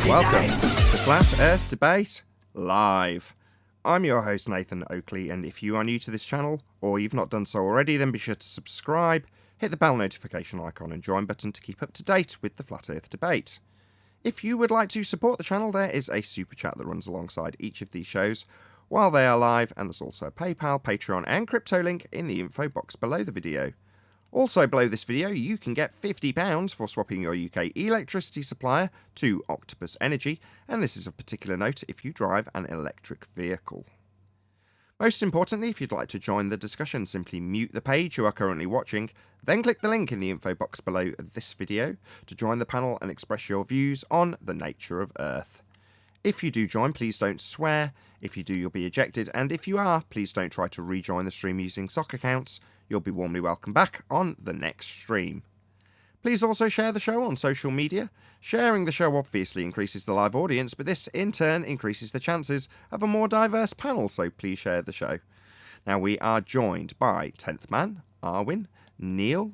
Welcome to Flat Earth Debate Live. I'm your host Nathan Oakley, and if you are new to this channel, or you've not done so already, then be sure to subscribe, hit the bell notification icon and join button to keep up to date with the Flat Earth Debate. If you would like to support the channel, there is a super chat that runs alongside each of these shows while they are live, and there's also a PayPal, Patreon and crypto link in the info box below the video. Also below this video, you can get £50 for swapping your UK electricity supplier to Octopus Energy, and this is of particular note if you drive an electric vehicle. Most importantly, if you'd like to join the discussion, simply mute the page you are currently watching, then click the link in the info box below this video to join the panel and express your views on the nature of Earth. If you do join, please don't swear. If you do, you'll be ejected, and if you are, please don't try to rejoin the stream using sock accounts. You'll be warmly welcome back on the next stream. Please also share the show on social media. Sharing the show obviously increases the live audience, but this in turn increases the chances of a more diverse panel, so please share the show. Now we are joined by 10th Man, Arwin, Neil,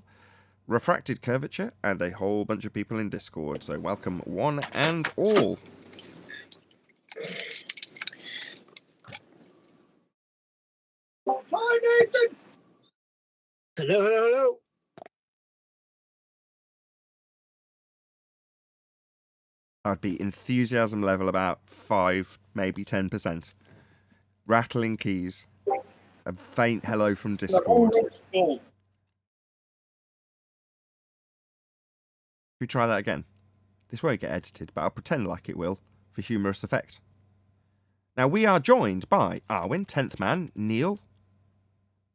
Refracted Curvature, and a whole bunch of people in Discord, so welcome one and all. Hi, Nathan! Hello, hello, hello. I'd be enthusiasm level about 5, maybe 10%. Rattling keys. A faint hello from Discord. Should we try that again? This won't get edited, but I'll pretend like it will, for humorous effect. Now we are joined by Arwin, 10th Man, Neil,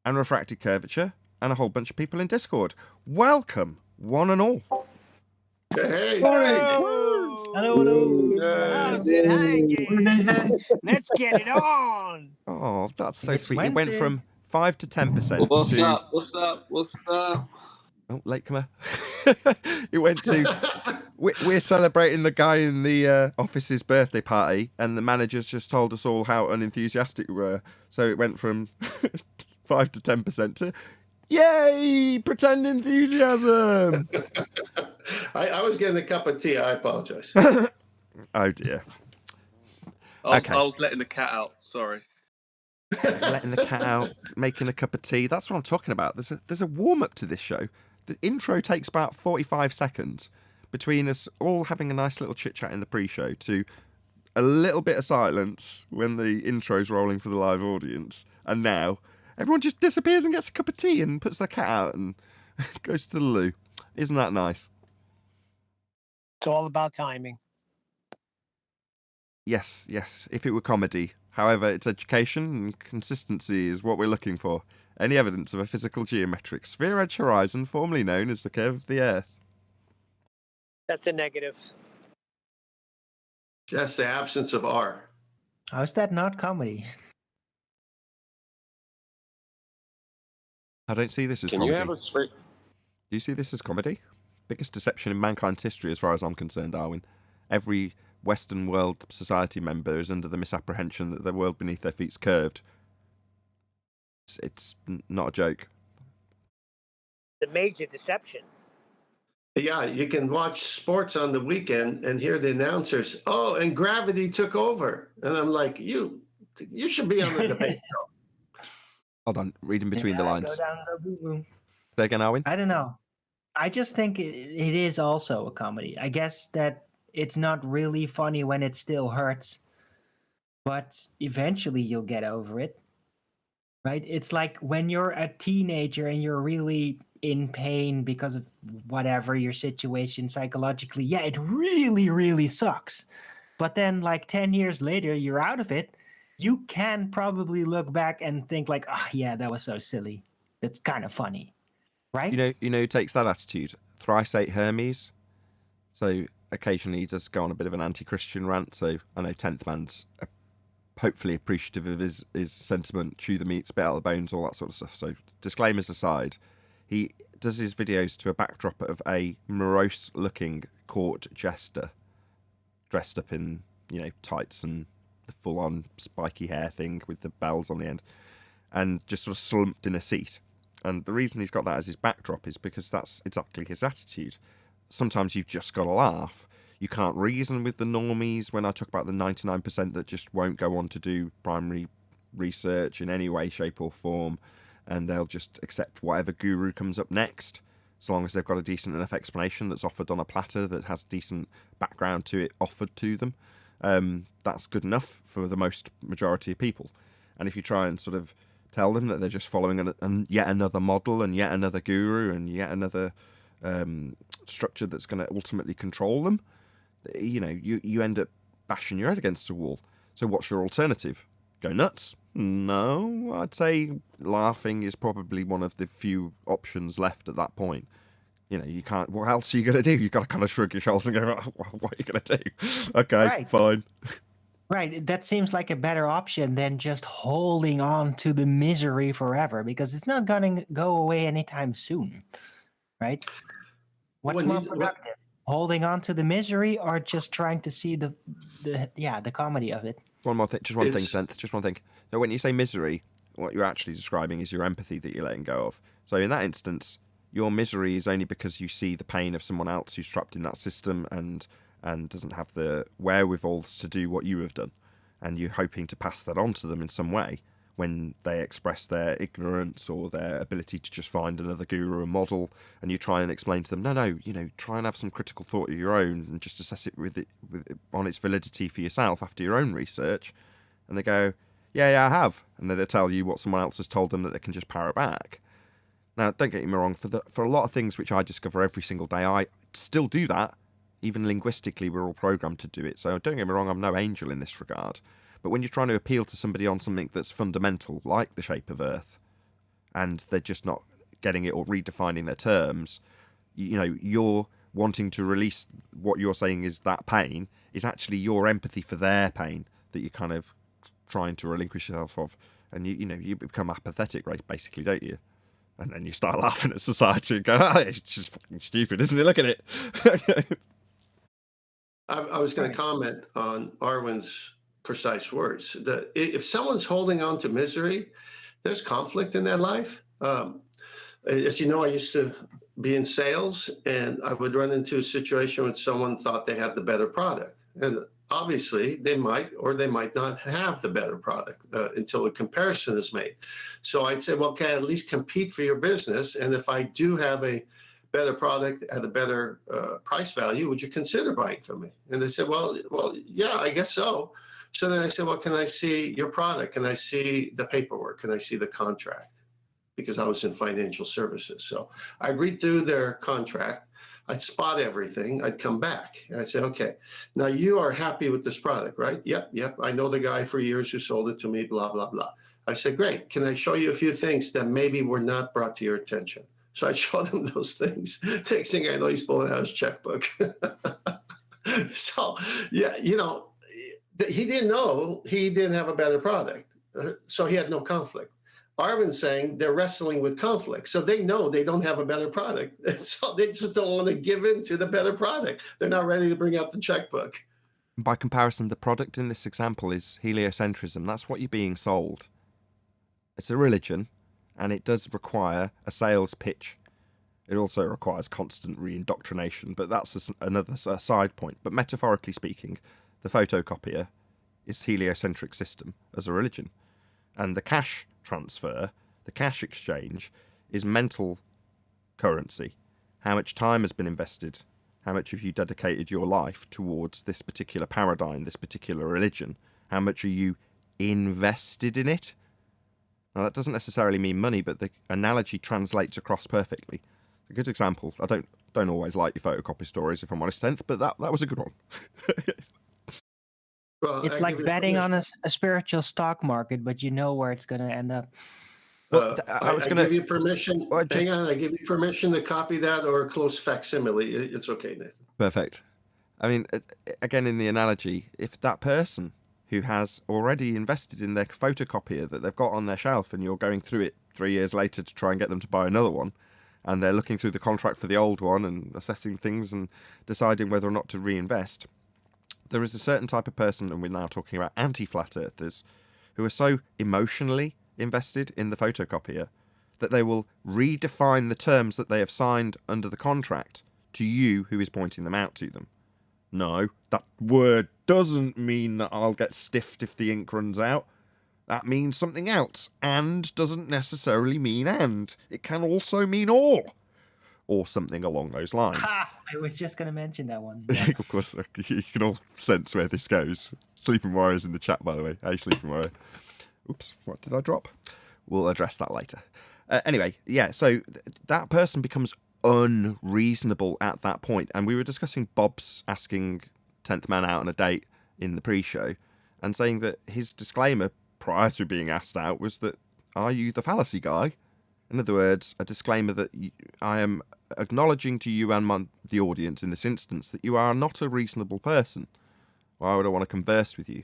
and Refracted Curvature, and a whole bunch of people in Discord. Welcome, one and all. Hey! Hello, how's it hanging? Let's get it on. Oh, that's so It's sweet. Wednesday. It went from 5 to 10%. What's to... up? What's up? What's up? Oh, latecomer. It went to... We're celebrating the guy in the office's birthday party, and the managers just told us all how unenthusiastic we were. So it went from 5 to 10% to... Yay! Pretend enthusiasm! I was getting a cup of tea. I apologize. Oh, dear. I was letting the cat out. Sorry. Letting the cat out, making a cup of tea. That's what I'm talking about. There's a warm-up to this show. The intro takes about 45 seconds between us all having a nice little chit-chat in the pre-show to a little bit of silence when the intro's rolling for the live audience. And now, everyone just disappears and gets a cup of tea and puts their cat out and goes to the loo. Isn't that nice? It's all about timing. Yes, yes, if it were comedy. However, it's education and consistency is what we're looking for. Any evidence of a physical geometric sphere-edge horizon, formerly known as the curve of the Earth. That's a negative. That's the absence of R. How's that not comedy? I don't see this as Can comedy. you have a straight? Do you see this as comedy? Biggest deception in mankind's history as far as I'm concerned, Darwin. Every Western world society member is under the misapprehension that the world beneath their feet's curved. It's not a joke. The major deception. Yeah, you can watch sports on the weekend and hear the announcers, oh, and gravity took over. And I'm like, you should be on the debate show. Hold on, reading between the lines. Go down the boo-boo. Say again, Arwin? I don't know. I just think it is also a comedy. I guess that it's not really funny when it still hurts, but eventually you'll get over it. Right? It's like when you're a teenager and you're really in pain because of whatever your situation psychologically. Yeah, it really, really sucks. But then like 10 years later, you're out of it. You can probably look back and think like, oh yeah, that was so silly. It's kind of funny. Right? You know who takes that attitude? Thrice 8 Hermes. So occasionally he does go on a bit of an anti-Christian rant. So I know 10th Man's hopefully appreciative of his sentiment, chew the meat, spit out the bones, all that sort of stuff. So disclaimers aside, he does his videos to a backdrop of a morose-looking court jester dressed up in, tights and the full-on spiky hair thing with the bells on the end, and just sort of slumped in a seat. And the reason he's got that as his backdrop is because that's exactly his attitude. Sometimes you've just got to laugh. You can't reason with the normies. When I talk about the 99% that just won't go on to do primary research in any way, shape or form, and they'll just accept whatever guru comes up next, as long as they've got a decent enough explanation that's offered on a platter that has decent background to it offered to them, that's good enough for the most majority of people. And if you try and sort of tell them that they're just following yet another model and yet another guru and yet another structure that's going to ultimately control them, you end up bashing your head against a wall. So what's your alternative? Go nuts? No, I'd say laughing is probably one of the few options left at that point. You can't. What else are you going to do? You've got to kind of shrug your shoulders and go, what are you going to do? Okay, Right. fine. Right. That seems like a better option than just holding on to the misery forever, because it's not going to go away anytime soon. Right? What's more productive? Holding on to the misery or just trying to see the comedy of it? One more thing, just one thing, Senth, just one thing. Now, when you say misery, what you're actually describing is your empathy that you're letting go of. So in that instance, your misery is only because you see the pain of someone else who's trapped in that system and doesn't have the wherewithal to do what you have done. And you're hoping to pass that on to them in some way when they express their ignorance or their ability to just find another guru or model, and you try and explain to them, no, try and have some critical thought of your own and just assess it on its validity for yourself after your own research. And they go, yeah, I have. And then they tell you what someone else has told them that they can just parrot back. Now, don't get me wrong, for a lot of things which I discover every single day, I still do that. Even linguistically, we're all programmed to do it. So don't get me wrong, I'm no angel in this regard. But when you're trying to appeal to somebody on something that's fundamental, like the shape of Earth, and they're just not getting it or redefining their terms, you're wanting to release what you're saying is that pain is actually your empathy for their pain that you're kind of trying to relinquish yourself of. And you become apathetic, right, basically, don't you? And then you start laughing at society and go, it's just fucking stupid, isn't it? Look at it. I was going to comment on Arwen's precise words. If someone's holding on to misery, there's conflict in their life. As you know, I used to be in sales, and I would run into a situation when someone thought they had the better product. And obviously, they might or they might not have the better product until a comparison is made. So I'd say, well, can I at least compete for your business? And if I do have a better product at a better price value, would you consider buying from me? And they said, well, yeah, I guess so. So then I said, well, can I see your product? Can I see the paperwork? Can I see the contract? Because I was in financial services. So I'd read through their contract. I'd spot everything. I'd come back. I'd say, okay, now you are happy with this product, right? Yep. I know the guy for years who sold it to me, blah, blah, blah. I said, great. Can I show you a few things that maybe were not brought to your attention? So I showed him those things. Next thing I know, he's pulling out his checkbook. So, yeah, he didn't know he didn't have a better product. So he had no conflict. Arvin's saying they're wrestling with conflict. So they know they don't have a better product. So they just don't want to give in to the better product. They're not ready to bring out the checkbook. By comparison, the product in this example is heliocentrism. That's what you're being sold. It's a religion, and it does require a sales pitch. It also requires constant re-indoctrination, but that's another side point. But metaphorically speaking, the photocopier is heliocentric system as a religion. And the cash transfer, the cash exchange, is mental currency. How much time has been invested? How much have you dedicated your life towards this particular paradigm, this particular religion? How much are you invested in it? Now, that doesn't necessarily mean money, but the analogy translates across perfectly. A good example. I don't always like your photocopy stories, if I'm honest, 10th, but that was a good one. Well, It's like betting on a spiritual stock market, but you know where it's going to end up. Well, I give you permission. Hang on, I give you permission to copy that or a close facsimile. It's okay, Nathan. Perfect. I mean, again, in the analogy, if that person who has already invested in their photocopier that they've got on their shelf and you're going through it 3 years later to try and get them to buy another one, and they're looking through the contract for the old one and assessing things and deciding whether or not to reinvest, there is a certain type of person, and we're now talking about anti-flat earthers, who are so emotionally invested in the photocopier that they will redefine the terms that they have signed under the contract to you who is pointing them out to them. No, that word doesn't mean that I'll get stiffed if the ink runs out. That means something else. And doesn't necessarily mean and. It can also mean or something along those lines. Ha! I was just going to mention that one. Yeah. Of course, you can all sense where this goes. Sleeping Warrior's in the chat, by the way. Hey, Sleeping Warrior. Oops, what did I drop? We'll address that later. Anyway, yeah, so that person becomes unreasonable at that point. And we were discussing Bob's asking 10th Man out on a date in the pre-show and saying that his disclaimer prior to being asked out was that, are you the fallacy guy? In other words, a disclaimer that I am acknowledging to you and the audience in this instance that you are not a reasonable person. Why would I want to converse with you?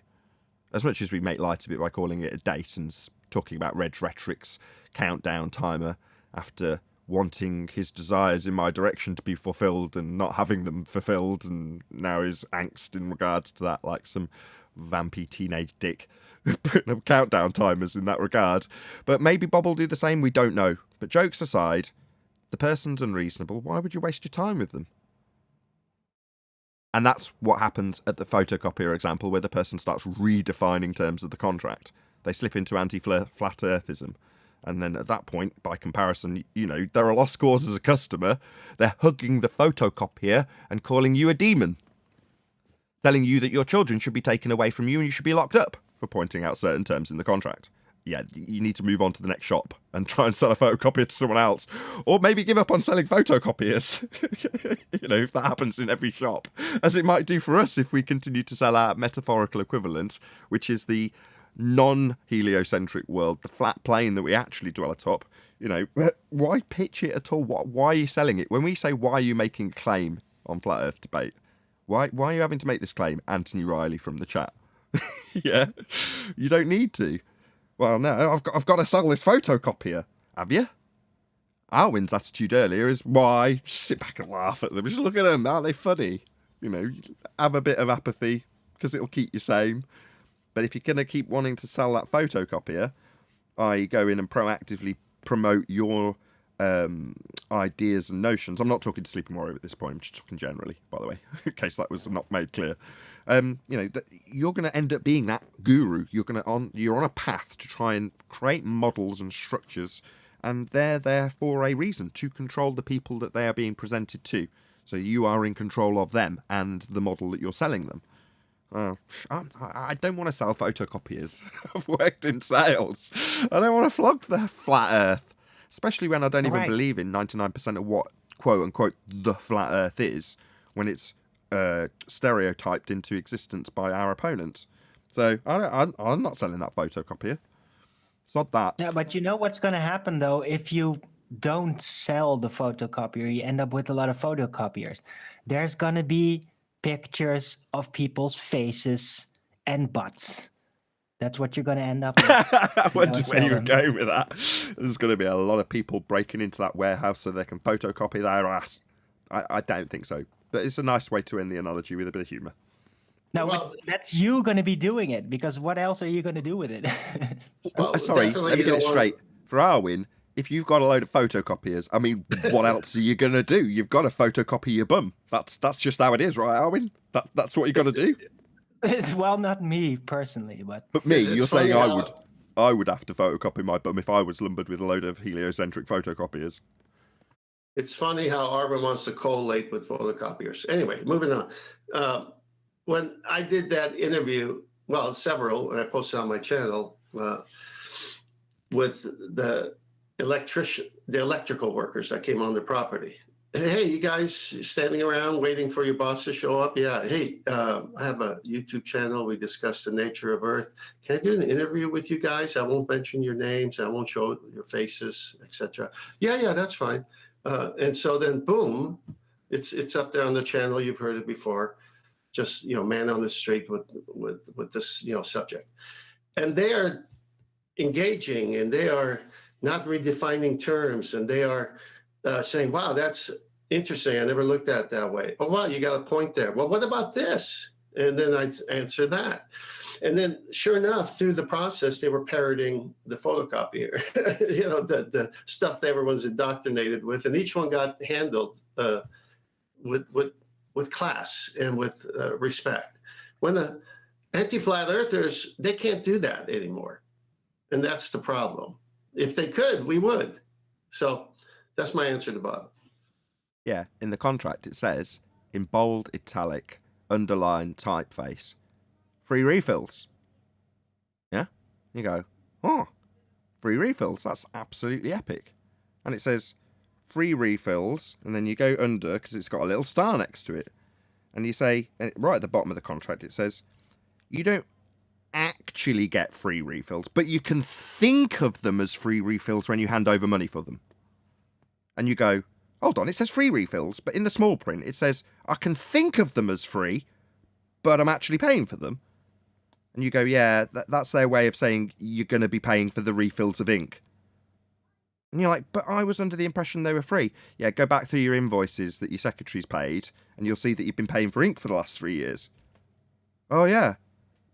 As much as we make light of it by calling it a date and talking about Reg Rhetoric's countdown timer after wanting his desires in my direction to be fulfilled and not having them fulfilled, and now his angst in regards to that, like some vampy teenage dick putting up countdown timers in that regard. But maybe Bob will do the same, we don't know. But jokes aside, the person's unreasonable. Why would you waste your time with them? And that's what happens at the photocopier example, where the person starts redefining terms of the contract. They slip into anti-flat earthism. And then at that point, by comparison, you know, there are lost cause as a customer. They're hugging the photocopier and calling you a demon. Telling you that your children should be taken away from you and you should be locked up for pointing out certain terms in the contract. Yeah, you need to move on to the next shop and try and sell a photocopier to someone else. Or maybe give up on selling photocopiers. You know, if that happens in every shop. As it might do for us if we continue to sell our metaphorical equivalent, which is the non-heliocentric world, the flat plane that we actually dwell atop. You know, why pitch it at all? Why are you selling it? When we say, why are you making a claim on Flat Earth Debate? Why are you having to make this claim? Anthony Riley from the chat. Yeah, you don't need to. Well, no, I've got to sell this photocopier. Have you? Alwyn's attitude earlier is, why? Just sit back and laugh at them. Just look at them. Aren't they funny? You know, have a bit of apathy because it'll keep you sane. But if you're going to keep wanting to sell that photocopier, I go in and proactively promote your ideas and notions. I'm not talking to Sleeping Warrior at this point. I'm just talking generally, by the way, in case that was not made clear. You know, you're going to end up being that guru. You're on a path to try and create models and structures, and they're there for a reason, to control the people that they are being presented to. So you are in control of them and the model that you're selling them. I don't want to sell photocopiers. I've worked in sales. I don't want to flog the flat Earth, especially when I don't even believe in 99% of what quote unquote the flat Earth is, when it's stereotyped into existence by our opponents. So I'm not selling that photocopier. Sod that. Yeah, but you know what's going to happen though if you don't sell the photocopier? You end up with a lot of photocopiers. There's going to be pictures of people's faces and butts. That's what you're going to end up with. I wondered where you were going with that. There's going to be a lot of people breaking into that warehouse so they can photocopy their ass. I don't think so. But it's a nice way to end the analogy with a bit of humour. No, well, that's you going to be doing it, because what else are you going to do with it? Well, sorry, let me get it straight. For Arwin, if you've got a load of photocopiers, I mean, what else are you going to do? You've got to photocopy your bum. That's just how it is, right, Arwin? That's what you got to do. Well, not me personally, but me, you're saying I would have to photocopy my bum if I was lumbered with a load of heliocentric photocopiers. It's funny how Arvin wants to collate with photocopiers. Anyway, moving on. When I did that interview, well, several, and I posted on my channel, with the electrical workers that came on the property. Hey, you guys standing around waiting for your boss to show up? Yeah. Hey, I have a YouTube channel. We discuss the nature of Earth. Can I do an interview with you guys? I won't mention your names. I won't show your faces, etc. Yeah, that's fine. And so then, boom, it's up there on the channel. You've heard it before. Just, man on the street with this, subject. And they are engaging, and they are not redefining terms, and they are saying, wow, that's interesting. I never looked at it that way. Oh, wow, you got a point there. Well, what about this? And then I answer that. And then, sure enough, through the process, they were parroting the photocopier, the stuff that everyone's indoctrinated with. And each one got handled with class and with respect. When the anti-flat earthers, they can't do that anymore. And that's the problem. If they could, we would. So that's my answer to Bob. Yeah, in the contract it says, in bold, italic, underline, typeface, free refills. Yeah? You go, oh, free refills, that's absolutely epic. And it says, free refills, and then you go under, because it's got a little star next to it. And you say, right at the bottom of the contract, it says, you don't actually get free refills, but you can think of them as free refills when you hand over money for them. And you go, hold on, it says free refills, but in the small print it says, I can think of them as free, but I'm actually paying for them. And you go, yeah, that's their way of saying you're going to be paying for the refills of ink. And you're like, but I was under the impression they were free. Yeah, go back through your invoices that your secretary's paid, and you'll see that you've been paying for ink for the last 3 years. Oh, yeah.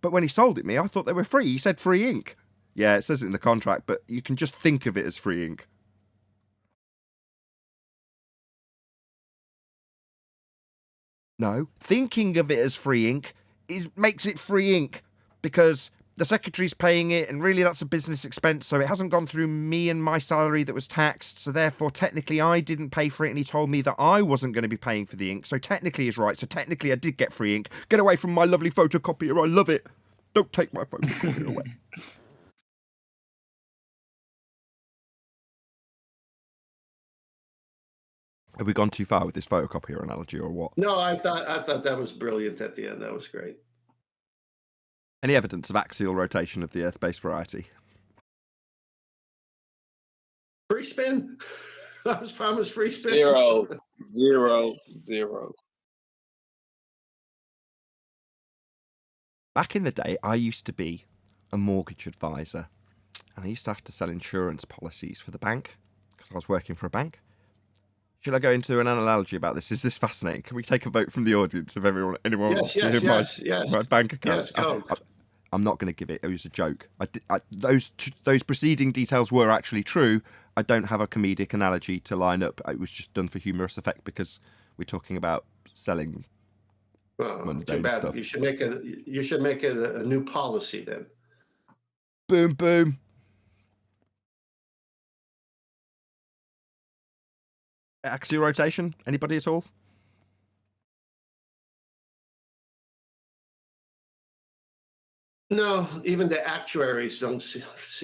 But when he sold it me, I thought they were free. He said free ink. Yeah, it says it in the contract, but you can just think of it as free ink. No, thinking of it as free ink makes it free ink because the secretary's paying it, and really that's a business expense, so it hasn't gone through me and my salary that was taxed, so therefore technically I didn't pay for it, and he told me that I wasn't going to be paying for the ink, so technically he's right, so technically I did get free ink. Get away from my lovely photocopier, I love it. Don't take my photocopier away. Have we gone too far with this photocopier analogy or what? No, I thought that was brilliant at the end. That was great. Any evidence of axial rotation of the Earth-based variety? Free spin? I was promised free spin. 0, 0, 0. Back in the day, I used to be a mortgage advisor, and I used to have to sell insurance policies for the bank because I was working for a bank. Should I go into an analogy about this? Is this fascinating? Can we take a vote from the audience if anyone wants to hear my bank account? Yes, go. I'm not going to give it. It was a joke. Those preceding details were actually true. I don't have a comedic analogy to line up. It was just done for humorous effect because we're talking about selling mundane too bad. stuff. You should make it a new policy then. Boom, boom. Axial rotation? Anybody at all? No, even the actuaries don't see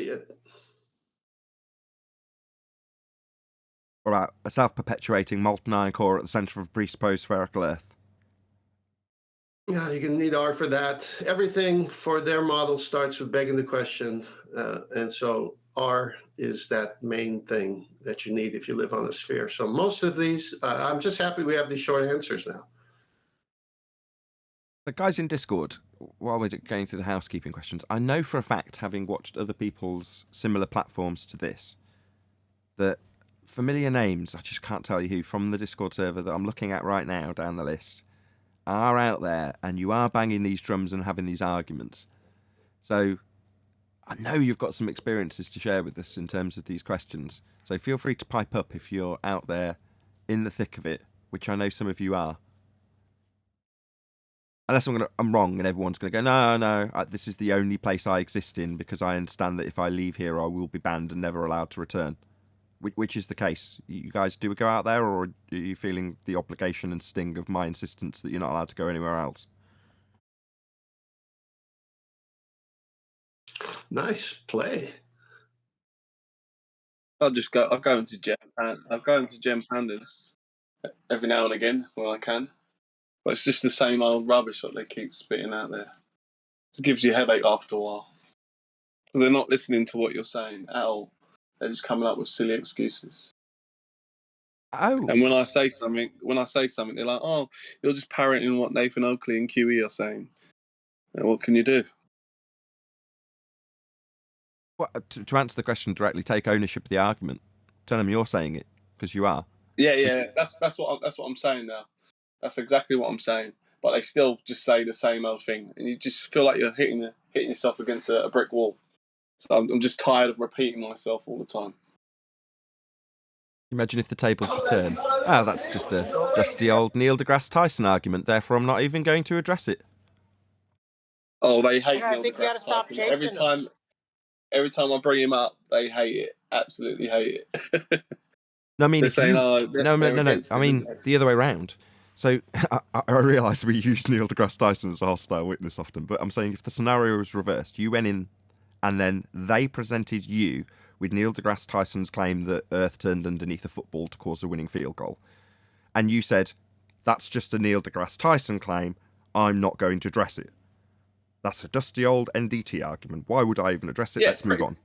it. What about a self-perpetuating molten iron core at the centre of a presupposed spherical Earth? Yeah, you can need R for that. Everything for their model starts with begging the question, and so R is that main thing that you need if you live on a sphere. So most of these, I'm just happy we have these short answers now. The guys in Discord, while we're going through the housekeeping questions, I know for a fact, having watched other people's similar platforms to this, that familiar names, I just can't tell you who, from the Discord server that I'm looking at right now down the list, are out there, and you are banging these drums and having these arguments. So I know you've got some experiences to share with us in terms of these questions. So feel free to pipe up if you're out there in the thick of it, which I know some of you are. Unless I'm wrong and everyone's going to go, no, this is the only place I exist in because I understand that if I leave here, I will be banned and never allowed to return. Which is the case? You guys do go out there, or are you feeling the obligation and sting of my insistence that you're not allowed to go anywhere else? Nice play. I'll go into Gem Pandas every now and again when I can. But it's just the same old rubbish that they keep spitting out there. It gives you a headache after a while. They're not listening to what you're saying at all. They're just coming up with silly excuses. Oh. And when I say something, they're like, "Oh, you're just parroting what Nathan Oakley and QE are saying." And what can you do? Well, to answer the question directly, take ownership of the argument. Tell them you're saying it because you are. Yeah. That's what I'm saying now. That's exactly what I'm saying. But they still just say the same old thing, and you just feel like you're hitting yourself against a brick wall. So I'm just tired of repeating myself all the time. Imagine if the tables were turned. Oh, that's just a dusty old Neil deGrasse Tyson argument, therefore I'm not even going to address it. Oh, they hate I Neil think you gotta deGrasse stop Tyson. chasing Every time I bring him up, they hate it. Absolutely hate it. No, I mean, They're if saying, you... oh, No. they're I against him, mean, isn't they? the other way around. So, I realise we use Neil deGrasse Tyson as a hostile witness often, but I'm saying if the scenario was reversed, you went in and then they presented you with Neil deGrasse Tyson's claim that Earth turned underneath a football to cause a winning field goal, and you said, that's just a Neil deGrasse Tyson claim, I'm not going to address it. That's a dusty old NDT argument. Why would I even address it? Yeah, Let's move on.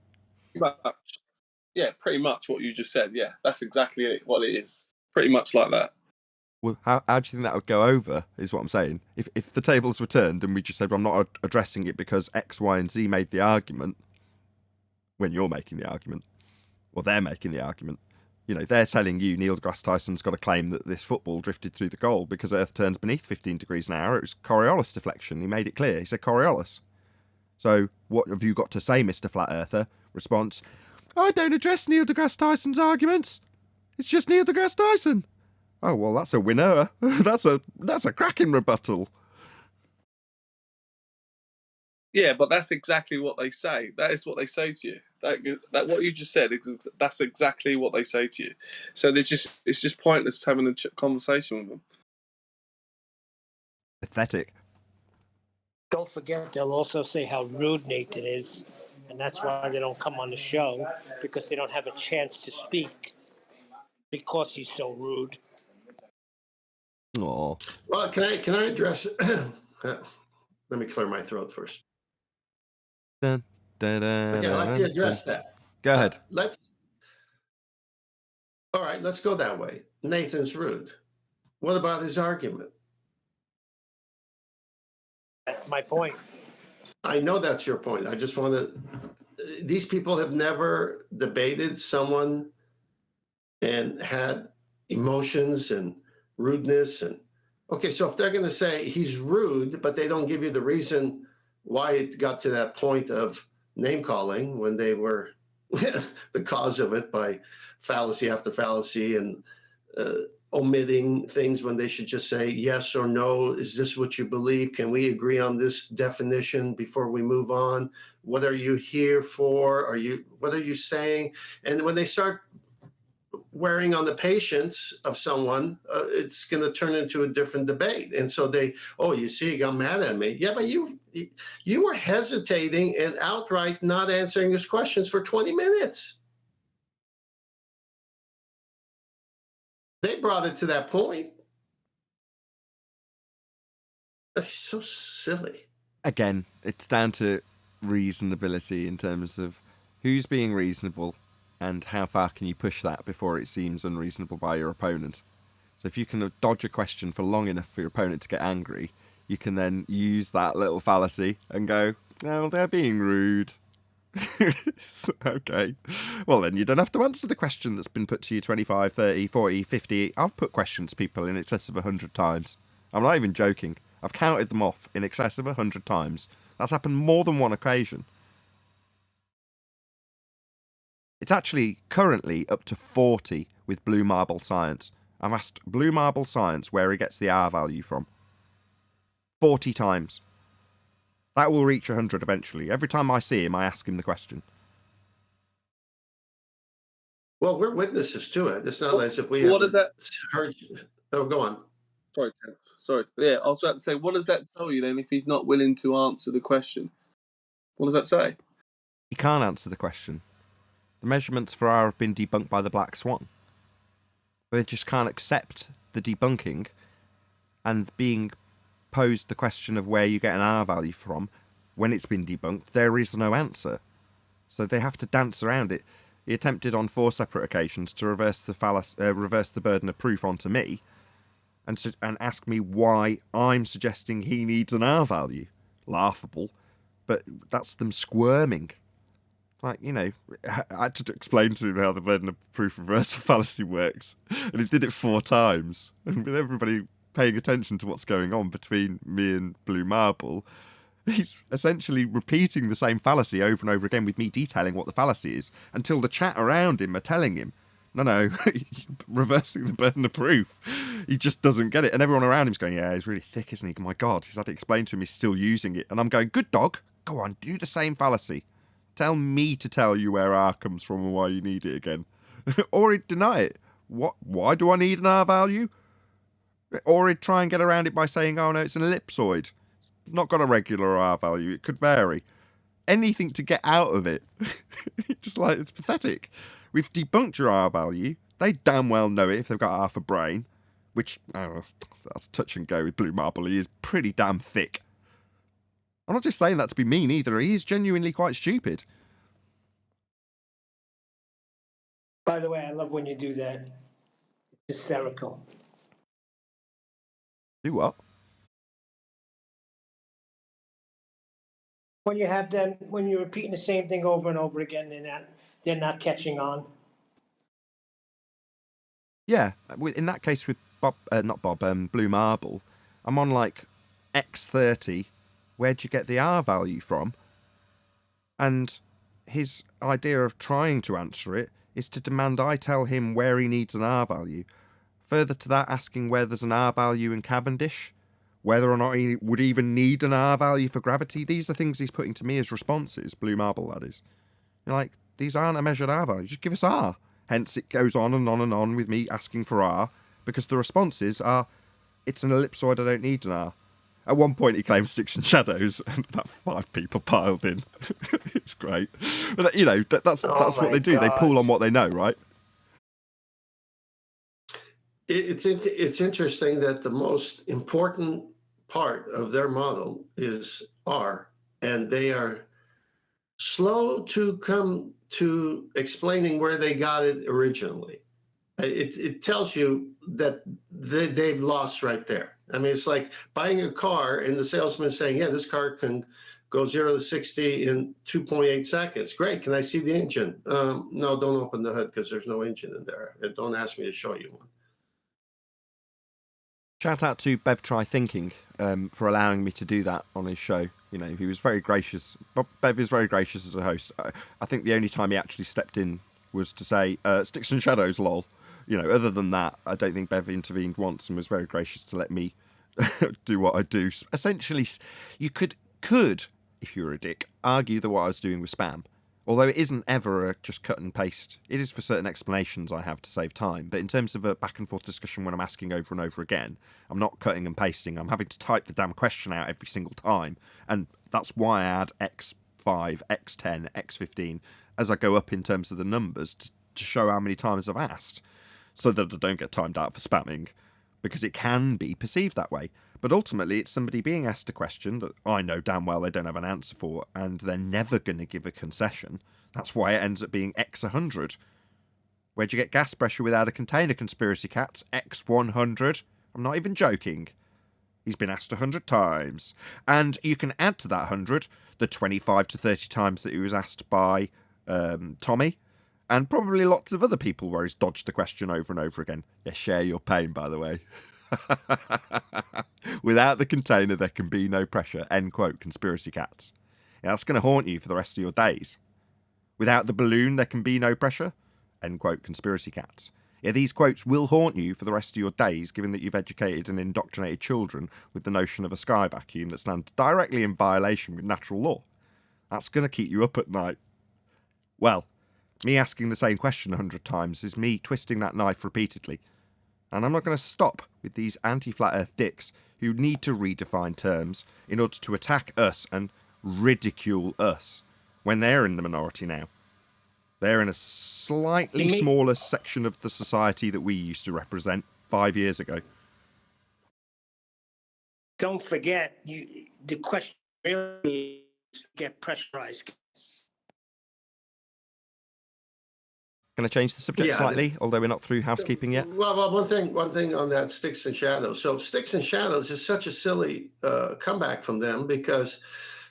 Pretty much what you just said. Yeah, that's exactly what it is. Pretty much like that. Well, how do you think that would go over, is what I'm saying. If the tables were turned and we just said, well, I'm not addressing it because X, Y, and Z made the argument, when you're making the argument, or they're making the argument, you know, they're telling you Neil deGrasse Tyson's got a claim that this football drifted through the goal because Earth turns beneath 15 degrees an hour. It was Coriolis deflection. He made it clear. He said Coriolis. So what have you got to say, Mr. Flat Earther? Response, I don't address Neil deGrasse Tyson's arguments. It's just Neil deGrasse Tyson. Oh, well, that's a winner. That's a cracking rebuttal. Yeah, but that's exactly what they say. That is what they say to you. That what you just said. That's exactly what they say to you. So it's just pointless having a conversation with them. Pathetic. Don't forget, they'll also say how rude Nathan is, and that's why they don't come on the show, because they don't have a chance to speak because he's so rude. Aw. Well, can I address? Let me clear my throat first. Dun, dun, dun, Okay, I'd like to address that. Go ahead. All right, let's go that way. Nathan's rude. What about his argument? That's my point. I know that's your point. I just want to. These people have never debated someone and had emotions and rudeness. And okay, so if they're going to say he's rude, but they don't give you the reason why it got to that point of name calling when they were the cause of it by fallacy after fallacy and omitting things when they should just say yes or no. Is this what you believe? Can we agree on this definition before we move on? What are you here for? What are you saying? And when they start wearing on the patience of someone, it's going to turn into a different debate. And so you see, he got mad at me. Yeah, but you were hesitating and outright not answering his questions for 20 minutes. They brought it to that point. That's so silly. Again, it's down to reasonability in terms of who's being reasonable and how far can you push that before it seems unreasonable by your opponent. So if you can dodge a question for long enough for your opponent to get angry, you can then use that little fallacy and go, oh, they're being rude. Okay. Well, then you don't have to answer the question that's been put to you 25, 30, 40, 50. I've put questions to people in excess of 100 times. I'm not even joking. I've counted them off in excess of 100 times. That's happened more than one occasion. It's actually currently up to 40 with Blue Marble Science. I've asked Blue Marble Science where he gets the R value from. 40 times. That will reach 100 eventually. Every time I see him, I ask him the question. Well, we're witnesses to it. It's not as if we What does that heard. Oh, go on. Sorry. Yeah, I was about to say, what does that tell you then if he's not willing to answer the question? What does that say? He can't answer the question. The measurements for R have been debunked by the Black Swan. They just can't accept the debunking and being posed the question of where you get an R value from. When it's been debunked, there is no answer. So they have to dance around it. He attempted on 4 separate occasions to reverse the burden of proof onto me and ask me why I'm suggesting he needs an R value. Laughable. But that's them squirming. Like, you know, I had to explain to him how the burden of proof reversal fallacy works. And he did it 4 times. And with everybody paying attention to what's going on between me and Blue Marble, he's essentially repeating the same fallacy over and over again with me detailing what the fallacy is until the chat around him are telling him, No, reversing the burden of proof. He just doesn't get it. And everyone around him's going, yeah, he's really thick, isn't he? My God, he's had it explained to him, he's still using it. And I'm going, good dog, go on, do the same fallacy. Tell me to tell you where R comes from and why you need it again. Or he'd deny it. Why do I need an R value? Or he'd try and get around it by saying, oh no, it's an ellipsoid. Not got a regular R value, it could vary. Anything to get out of it. Just like, it's pathetic. We've debunked your R value. They damn well know it if they've got half a brain, which, that's touch and go with Blue Marble. He is pretty damn thick. I'm not just saying that to be mean either. He is genuinely quite stupid. By the way, I love when you do that. It's hysterical. Do what? When you have them, when you're repeating the same thing over and over again, they're not catching on. Yeah, in that case with Blue Marble, I'm on like X30. Where'd you get the R value from? And his idea of trying to answer it is to demand I tell him where he needs an R value. Further to that, asking where there's an R value in Cavendish, whether or not he would even need an R value for gravity. These are things he's putting to me as responses, Blue Marble, that is. You're like, these aren't a measured R value, just give us R. Hence, it goes on and on and on with me asking for R, because the responses are, it's an ellipsoid, I don't need an R. At one point, he claimed sticks and shadows, and about 5 people piled in. It's great. But, that's what they do. God. They pull on what they know, right? It's interesting that the most important part of their model is R, and they are slow to come to explaining where they got it originally. It tells you that they've lost right there. I mean, it's like buying a car and the salesman saying, yeah, this car can go 0 to 60 in 2.8 seconds. Great. Can I see the engine? No, don't open the hood because there's no engine in there. And don't ask me to show you one. Shout out to Bev Try Thinking for allowing me to do that on his show. He was very gracious. Bev is very gracious as a host. I think the only time he actually stepped in was to say, sticks and shadows, lol. Other than that, I don't think Bev intervened once and was very gracious to let me do what I do. Essentially, you could, if you're a dick, argue that what I was doing was spam. Although it isn't ever a just cut and paste. It is for certain explanations I have to save time. But in terms of a back and forth discussion when I'm asking over and over again, I'm not cutting and pasting. I'm having to type the damn question out every single time. And that's why I add X5, X10, X15 as I go up in terms of the numbers to show how many times I've asked, so that I don't get timed out for spamming, because it can be perceived that way. But ultimately, it's somebody being asked a question that I know damn well they don't have an answer for, and they're never going to give a concession. That's why it ends up being X100. Where'd you get gas pressure without a container, conspiracy cats? X100. I'm not even joking. He's been asked 100 times. And you can add to that 100 the 25 to 30 times that he was asked by Tommy, and probably lots of other people where he's dodged the question over and over again. Yeah, share your pain, by the way. Without the container, there can be no pressure. End quote, conspiracy cats. Yeah, that's going to haunt you for the rest of your days. Without the balloon, there can be no pressure. End quote, conspiracy cats. Yeah, these quotes will haunt you for the rest of your days, given that you've educated and indoctrinated children with the notion of a sky vacuum that stands directly in violation with natural law. That's going to keep you up at night. Well, me asking the same question 100 times is me twisting that knife repeatedly. And I'm not going to stop with these anti-flat earth dicks who need to redefine terms in order to attack us and ridicule us when they're in the minority now. They're in a slightly smaller section of the society that we used to represent 5 years ago. Don't forget, the question really is to get pressurized. Can I change the subject slightly, although we're not through housekeeping yet? Well, one thing on that sticks and shadows. So sticks and shadows is such a silly comeback from them, because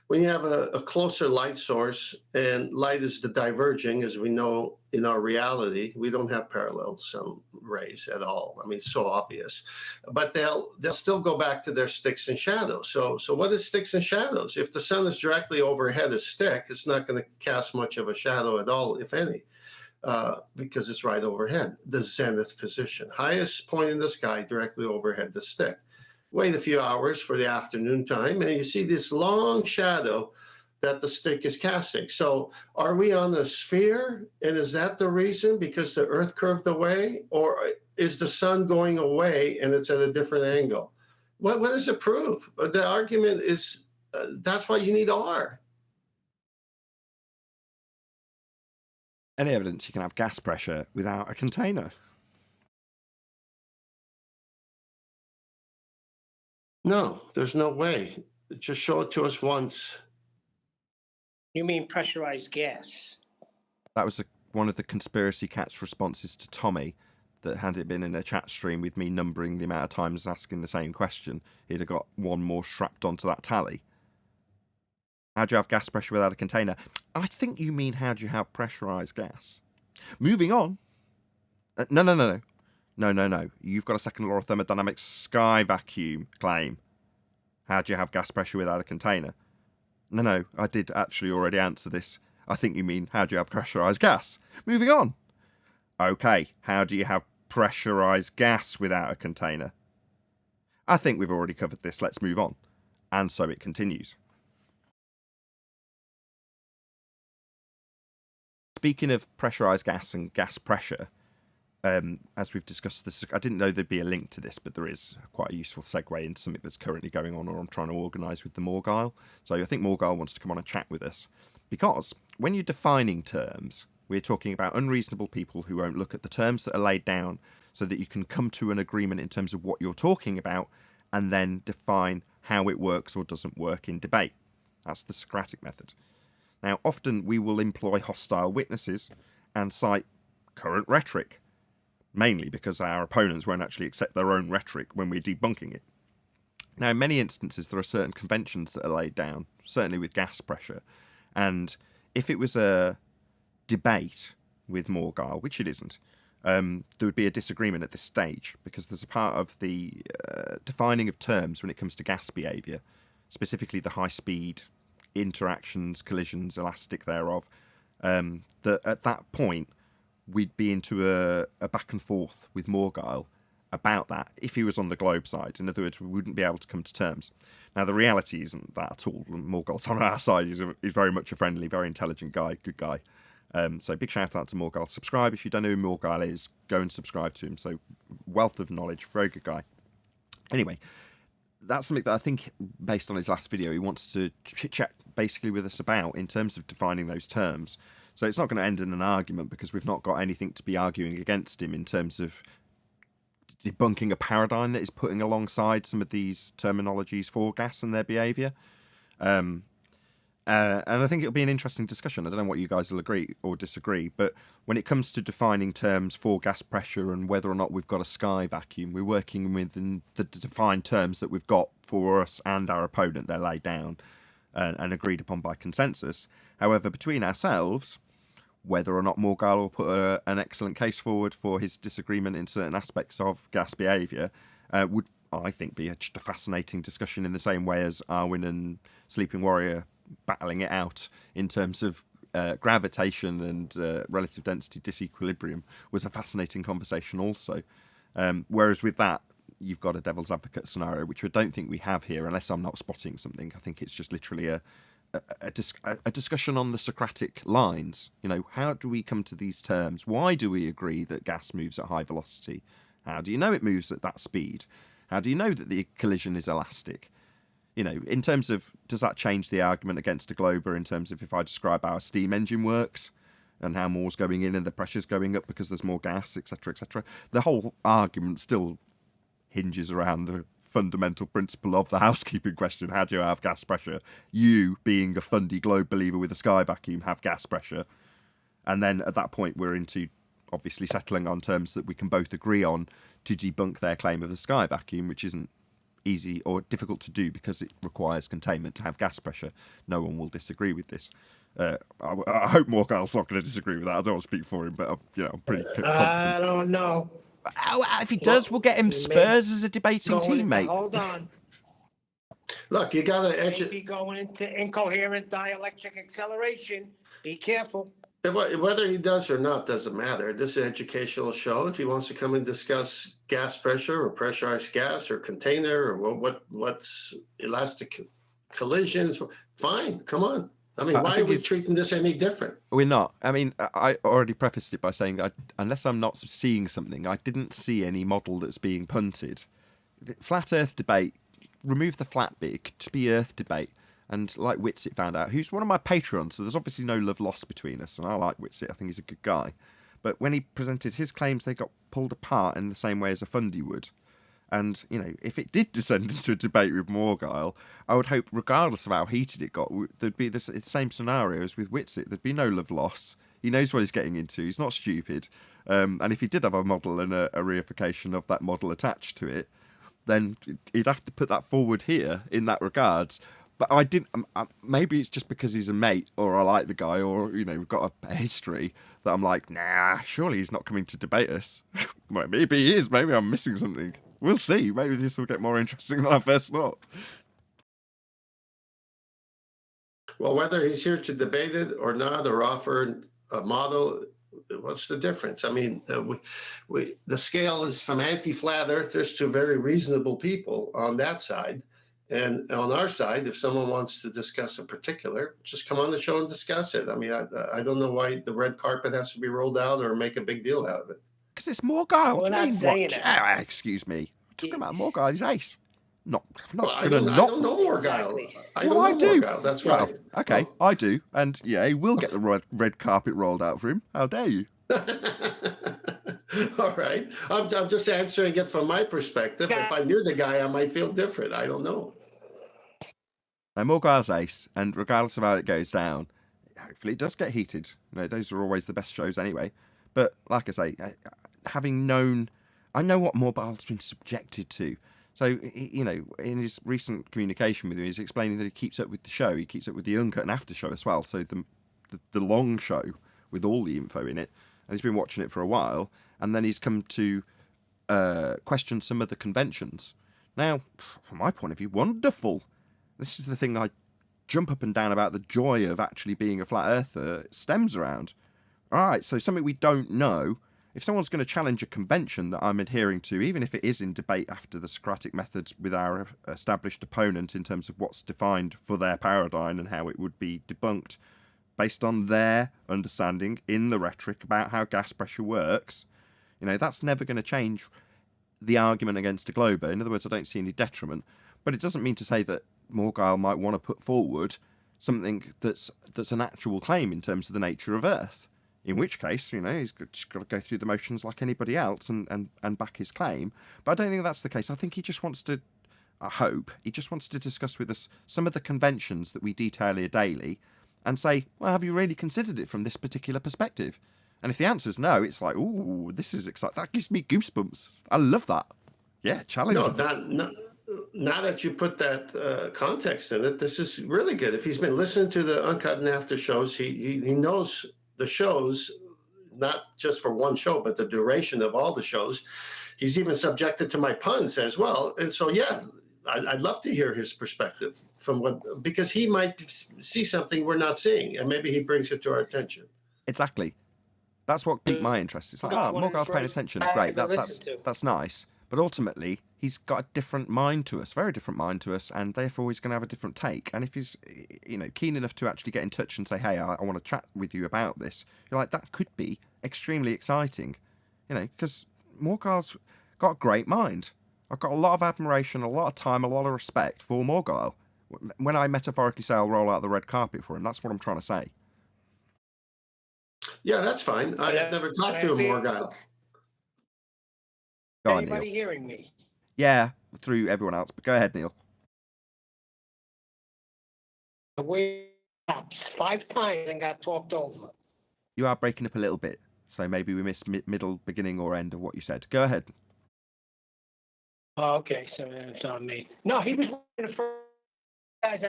when you have a closer light source, and light is the diverging, as we know in our reality, we don't have parallel sun rays at all. I mean, it's so obvious. But they'll still go back to their sticks and shadows. So what is sticks and shadows? If the sun is directly overhead a stick, it's not going to cast much of a shadow at all, if any. because it's right overhead, the zenith position. Highest point in the sky, directly overhead the stick. Wait a few hours for the afternoon time, and you see this long shadow that the stick is casting. So are we on a sphere? And is that the reason? Because the Earth curved away? Or is the sun going away and it's at a different angle? What does it prove? The argument is that's why you need R. Any evidence you can have gas pressure without a container? No, there's no way. Just show it to us once. You mean pressurized gas? That was one of the conspiracy cat's responses to Tommy, that had it been in a chat stream with me numbering the amount of times asking the same question, he'd have got one more strapped onto that tally. How do you have gas pressure without a container? I think you mean how do you have pressurized gas? Moving on. No. You've got a second law of thermodynamics sky vacuum claim. How do you have gas pressure without a container? No, I did actually already answer this. I think you mean how do you have pressurized gas? Moving on. Okay, how do you have pressurized gas without a container? I think we've already covered this. Let's move on. And so it continues. Speaking of pressurized gas and gas pressure, as we've discussed this, I didn't know there'd be a link to this, but there is quite a useful segue into something that's currently going on or I'm trying to organise with the Morgile. So I think Morgile wants to come on and chat with us. Because when you're defining terms, we're talking about unreasonable people who won't look at the terms that are laid down so that you can come to an agreement in terms of what you're talking about and then define how it works or doesn't work in debate. That's the Socratic method. Now, often we will employ hostile witnesses and cite current rhetoric, mainly because our opponents won't actually accept their own rhetoric when we're debunking it. Now, in many instances, there are certain conventions that are laid down, certainly with gas pressure, and if it was a debate with Morgile, which it isn't, there would be a disagreement at this stage because there's a part of the defining of terms when it comes to gas behaviour, specifically the high-speed interactions, collisions, elastic thereof, that at that point we'd be into a back and forth with Morgile about that if he was on the globe side. In other words, we wouldn't be able to come to terms. Now, the reality isn't that at all. Morgile's on our side. He's very much a friendly, very intelligent guy, good guy. So big shout out to Morgile. Subscribe if you don't know who Morgile is. Go and subscribe to him. So wealth of knowledge, very good guy. Anyway, that's something that I think, based on his last video, he wants to chit-chat basically with us about in terms of defining those terms. So it's not going to end in an argument because we've not got anything to be arguing against him in terms of debunking a paradigm that is putting alongside some of these terminologies for gas and their behaviour. And I think it'll be an interesting discussion. I don't know what you guys will agree or disagree, but when it comes to defining terms for gas pressure and whether or not we've got a sky vacuum, we're working within the defined terms that we've got for us and our opponent. They're laid down and agreed upon by consensus. However, between ourselves, whether or not Morgile will put an excellent case forward for his disagreement in certain aspects of gas behaviour would, I think, be just a fascinating discussion in the same way as Arwen and Sleeping Warrior battling it out in terms of gravitation and relative density disequilibrium was a fascinating conversation also. Whereas with that, you've got a devil's advocate scenario, which I don't think we have here, unless I'm not spotting something. I think it's just literally a discussion on the Socratic lines. You know, how do we come to these terms? Why do we agree that gas moves at high velocity? How do you know it moves at that speed? How do you know that the collision is elastic? You know, in terms of, does that change the argument against a glober in terms of if I describe how a steam engine works and how more's going in and the pressure's going up because there's more gas, etc., etc.? The whole argument still hinges around the fundamental principle of the housekeeping question. How do you have gas pressure? You, being a fundy globe believer with a sky vacuum, have gas pressure. And then at that point, we're into obviously settling on terms that we can both agree on to debunk their claim of the sky vacuum, which isn't easy or difficult to do because it requires containment to have gas pressure. No one will disagree with this. I hope Morgile's not going to disagree with that. I don't want to speak for him, but I'm pretty confident. I don't know. If he does, we'll get him Spurs as a debating teammate. Hold on. Look, you got to Maybe going into incoherent dielectric acceleration. Be careful. Whether he does or not doesn't matter. This is an educational show. If he wants to come and discuss gas pressure or pressurized gas or container or what's elastic collisions, fine, come on. I mean, why are we treating this any different? We're not. I mean, I already prefaced it by saying that unless I'm not seeing something, I didn't see any model that's being punted. The flat Earth debate, remove the flat bit, it could just be Earth debate. And like Witsit found out, who's one of my patrons, so there's obviously no love lost between us, and I like Witsit, I think he's a good guy. But when he presented his claims, they got pulled apart in the same way as a fundy would. And, you know, if it did descend into a debate with Morgile, I would hope, regardless of how heated it got, there'd be the same scenario as with Witsit. There'd be no love lost. He knows what he's getting into. He's not stupid. And if he did have a model and a reification of that model attached to it, then he'd have to put that forward here in that regards. But I didn't. Maybe it's just because he's a mate, or I like the guy, or you know, we've got a history that I'm like, nah. Surely he's not coming to debate us. Well, maybe he is. Maybe I'm missing something. We'll see. Maybe this will get more interesting than I first thought. Well, whether he's here to debate it or not, or offer a model, what's the difference? I mean, the scale is from anti-flat earthers to very reasonable people on that side. And on our side, if someone wants to discuss a particular, just come on the show and discuss it. I mean, I don't know why the red carpet has to be rolled out or make a big deal out of it. Because it's Morgile. We're not saying that. Excuse me. We're talking about Morgile. He's ace. Not Well, I gonna don't, not. I don't know Morgile. Exactly. I Well, I don't know do. Morgile. That's Well, right. okay, I do, and yeah, he will get the red carpet rolled out for him. How dare you? All right. I'm just answering it from my perspective. If I knew the guy, I might feel different. I don't know. Now, Morgile's ace, and regardless of how it goes down, hopefully it does get heated. You know, those are always the best shows anyway. But like I say, having known, I know what Morgile's been subjected to. So, you know, in his recent communication with me, he's explaining that he keeps up with the show. He keeps up with the uncut and after show as well. So the long show with all the info in it. And he's been watching it for a while. And then he's come to question some of the conventions. Now, from my point of view, wonderful. This is the thing I jump up and down about the joy of actually being a flat earther stems around. All right, so something we don't know. If someone's going to challenge a convention that I'm adhering to, even if it is in debate after the Socratic methods with our established opponent in terms of what's defined for their paradigm and how it would be debunked based on their understanding in the rhetoric about how gas pressure works, you know, that's never going to change the argument against a globe. In other words, I don't see any detriment. But it doesn't mean to say that Morgile might want to put forward something that's an actual claim in terms of the nature of Earth. In which case, you know, he's just got to go through the motions like anybody else and back his claim. But I don't think that's the case. I think he just wants to, I hope, he just wants to discuss with us some of the conventions that we detail here daily and say, well, have you really considered it from this particular perspective? And if the answer is no, it's like, ooh, this is exciting. That gives me goosebumps. I love that. Yeah, challenge. No, now that you put that context in it, this is really good. If he's been listening to the uncut and after shows, he knows the shows, not just for one show, but the duration of all the shows. He's even subjected to my puns as well. And so, yeah, I'd love to hear his perspective because he might see something we're not seeing, and maybe he brings it to our attention. Exactly. That's what piqued my interest. It's like, Morgile's paying attention. Great, that's nice. But ultimately, he's got a different mind to us, very different mind to us, and therefore he's going to have a different take. And if he's, you know, keen enough to actually get in touch and say, hey, I want to chat with you about this, you're like, that could be extremely exciting, you know, because Morgile's got a great mind. I've got a lot of admiration, a lot of time, a lot of respect for Morgile. When I metaphorically say I'll roll out the red carpet for him, that's what I'm trying to say. Yeah, that's fine. I've never talked to a Morgile. Go on, Anybody Neil. hearing me? Yeah, through everyone else. But go ahead, Neil. I waited 5 times and got talked over. You are breaking up a little bit, so maybe we missed middle, beginning, or end of what you said. Go ahead. Oh, okay, so it's on me. No, he was one of the first guys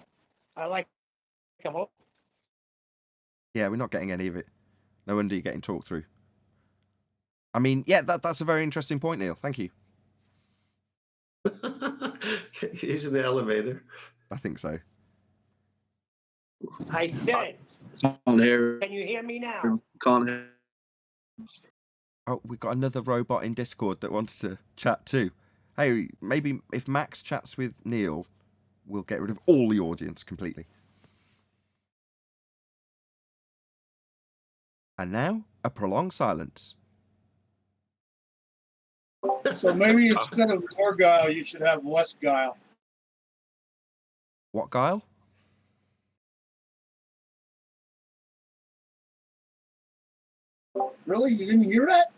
I like to come up. Yeah, we're not getting any of it. No wonder you're getting talked through. I mean, yeah, that's a very interesting point, Neil. Thank you. He's in the elevator. I think so. I said, Can't hear Can you hear me now? him. Can't hear. Oh, we've got another robot in Discord that wants to chat too. Hey, maybe if Max chats with Neil, we'll get rid of all the audience completely. And now, a prolonged silence. So maybe instead of more guile, you should have less guile. What guile? Really? You didn't hear that?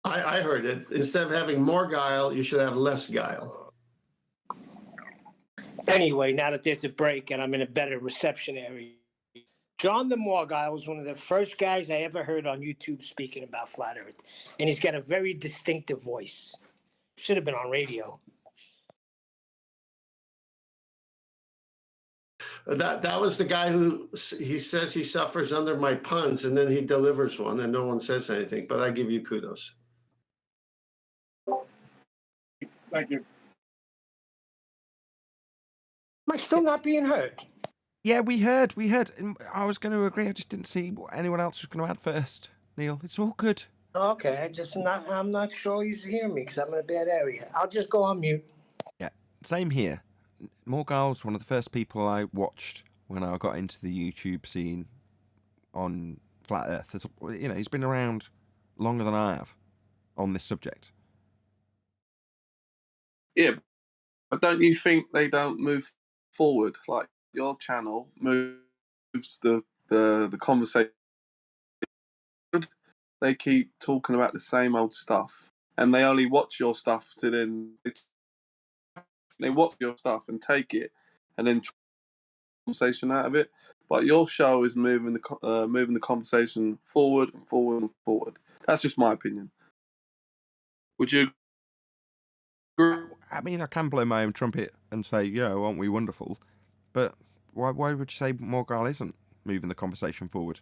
I heard it. Instead of having more guile, you should have less guile. Anyway, now that there's a break and I'm in a better reception area, John the Morgile was one of the first guys I ever heard on YouTube speaking about flat Earth, and he's got a very distinctive voice. Should have been on radio. That was the guy who he says he suffers under my puns, and then he delivers one, and no one says anything. But I give you kudos. Thank you. Am I still not being heard? Yeah, we heard. And I was going to agree. I just didn't see what anyone else was going to add first. Neil, it's all good. Okay, I'm not sure you hear me because I'm in a bad area. I'll just go on mute. Yeah, same here. Morgile's one of the first people I watched when I got into the YouTube scene on Flat Earth. You know, he's been around longer than I have on this subject. Yeah, but don't you think they don't move forward? Like your channel moves the conversation. They keep talking about the same old stuff, and they only watch your stuff to then they watch your stuff and take it, and then conversation out of it. But your show is moving the conversation forward and forward and forward. That's just my opinion. Would you agree? I mean, I can blow my own trumpet and say, yeah, aren't we wonderful? But why would you say Morgile isn't moving the conversation forward?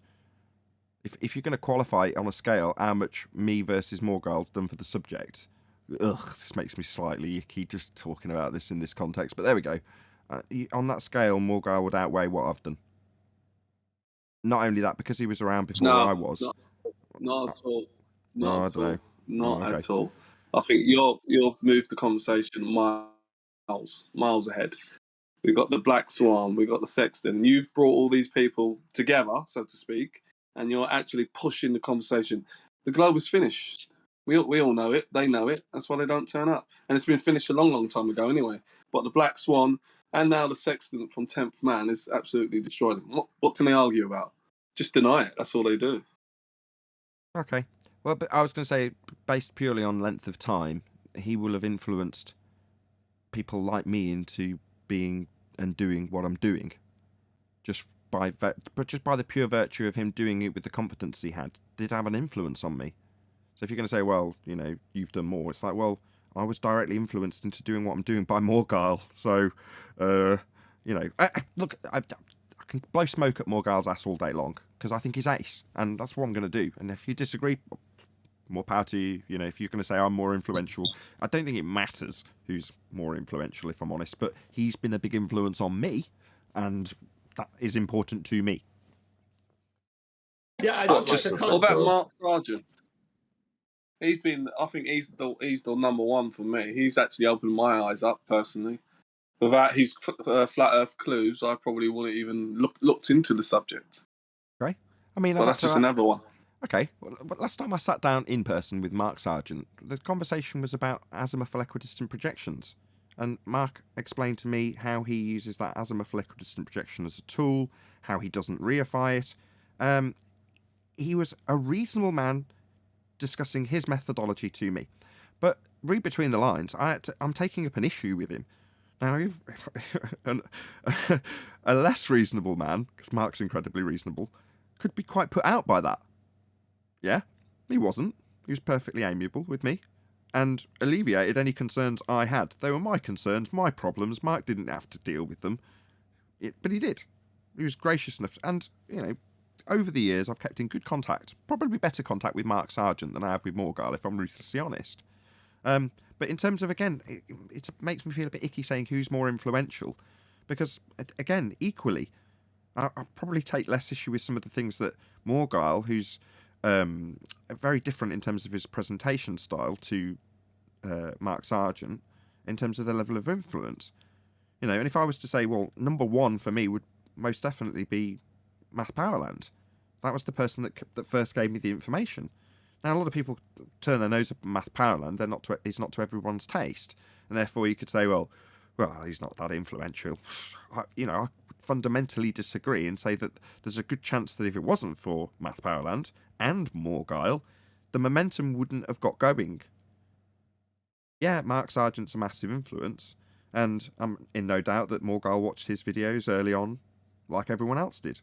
If you're going to qualify on a scale how much me versus Morgile's done for the subject, this makes me slightly icky just talking about this in this context. But there we go. On that scale, Morgile would outweigh what I've done. Not only that, because he was around before I was. Not at all. I don't know. Not at all. I think you've moved the conversation miles ahead. We've got the Black Swan, we've got the Sexton. You've brought all these people together, so to speak, and you're actually pushing the conversation. The globe is finished. We all know it. They know it. That's why they don't turn up. And it's been finished a long, long time ago anyway. But the Black Swan and now the Sexton from 10th Man is absolutely destroyed them. What can they argue about? Just deny it. That's all they do. Okay. Well, but I was going to say, based purely on length of time, he will have influenced people like me into being and doing what I'm doing. Just by the pure virtue of him doing it with the competence he had, did have an influence on me. So if you're going to say, well, you know, you've done more, it's like, well, I was directly influenced into doing what I'm doing by Morgile. So, you know, look, I can blow smoke at Morgile's ass all day long because I think he's ace, and that's what I'm going to do. And if you disagree, more power to you. You know, if you're going to say I'm more influential, I don't think it matters who's more influential, if I'm honest. But he's been a big influence on me, and that is important to me. Yeah, What about Mark Sargent? I think he's the number one for me. He's actually opened my eyes up personally. Without his flat Earth clues, I probably wouldn't even looked into the subject. Okay, I mean, but that's just another one. Okay, well, last time I sat down in person with Mark Sargent, the conversation was about azimuthal equidistant projections. And Mark explained to me how he uses that azimuthal equidistant projection as a tool, how he doesn't reify it. He was a reasonable man discussing his methodology to me. But read between the lines, I'm taking up an issue with him. Now, a less reasonable man, because Mark's incredibly reasonable, could be quite put out by that. Yeah, he wasn't. He was perfectly amiable with me and alleviated any concerns I had. They were my concerns, my problems. Mark didn't have to deal with them, but he did. He was gracious enough. And, you know, over the years, I've kept in good contact, probably better contact with Mark Sargent than I have with Morgile, if I'm ruthlessly honest. But in terms of, again, it makes me feel a bit icky saying who's more influential. Because, again, equally, I'll probably take less issue with some of the things that Morgile, who's very different in terms of his presentation style to Mark Sargent, in terms of the level of influence. You know, and if I was to say, well, number one for me would most definitely be Matt Powerland. That was the person that first gave me the information. Now, a lot of people turn their nose up at Matt Powerland. He's not to everyone's taste, and therefore you could say, well, he's not that influential. I fundamentally disagree and say that there's a good chance that if it wasn't for Matt Powerland and Morgile, the momentum wouldn't have got going. Yeah, Mark Sargent's a massive influence, and I'm in no doubt that Morgile watched his videos early on, like everyone else did.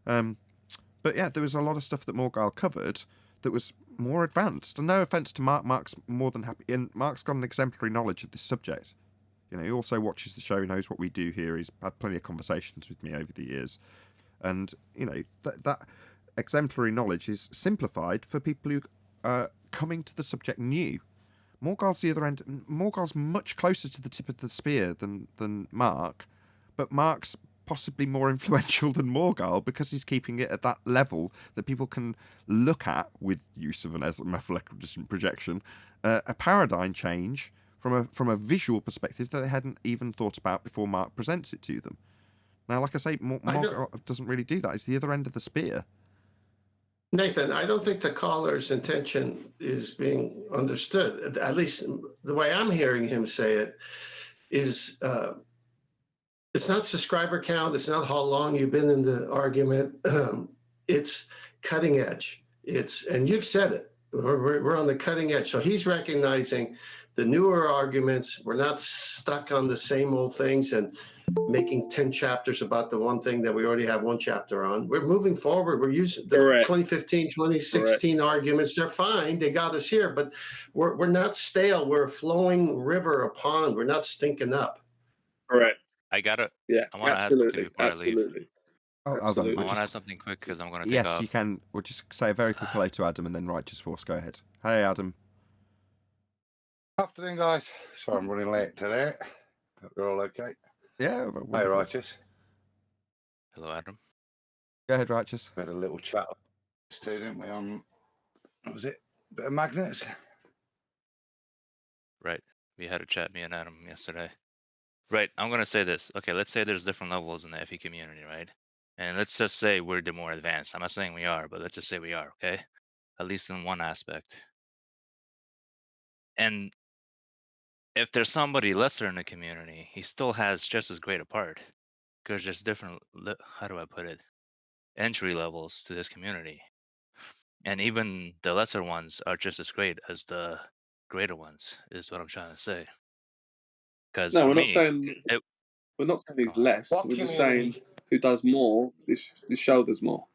But yeah, there was a lot of stuff that Morgile covered that was more advanced. And no offence to Mark, Mark's more than happy, and Mark's got an exemplary knowledge of this subject. You know, he also watches the show, knows what we do here. He's had plenty of conversations with me over the years. And, you know, that exemplary knowledge is simplified for people who are coming to the subject new. Morgile's the other end. Morgile's much closer to the tip of the spear than Mark, but Mark's possibly more influential than Morgile because he's keeping it at that level that people can look at, with use of an method projection, a paradigm change from a visual perspective that they hadn't even thought about before Mark presents it to them. Now, like I say, Morgile doesn't really do that. It's the other end of the spear. Nathan, I don't think the caller's intention is being understood. At least the way I'm hearing him say it is, it's not subscriber count. It's not how long you've been in the argument. It's cutting edge. And you've said it. We're on the cutting edge. So he's recognizing the newer arguments. We're not stuck on the same old things and making 10 chapters about the one thing that we already have one chapter on. We're moving forward. We're using the 2015, 2016 arguments. They're fine. They got us here, but we're not stale. We're a flowing river, a pond. We're not stinking up. Correct. I want to add something before I leave. I want to add something quick because I'm going to take off. Yes, you can. We'll just say a very quick hello to Adam and then Righteous Force. Go ahead. Hey, Adam. Afternoon, guys. Sorry I'm running late today. Hope you're all okay. Yeah. Hey, Righteous. Hello, Adam. Go ahead, Righteous. We had a little chat, didn't we, on, what was it? A bit of magnets? Right. We had a chat, me and Adam, yesterday. Right. I'm going to say this. Okay, let's say there's different levels in the FE community, right? And let's just say we're the more advanced. I'm not saying we are, but let's just say we are, okay? At least in one aspect. And if there's somebody lesser in the community, he still has just as great a part. Because there's different, how do I put it, entry levels to this community. And even the lesser ones are just as great as the greater ones, is what I'm trying to say. Because no, we're not saying he's less. We're just saying who does more, this show does more.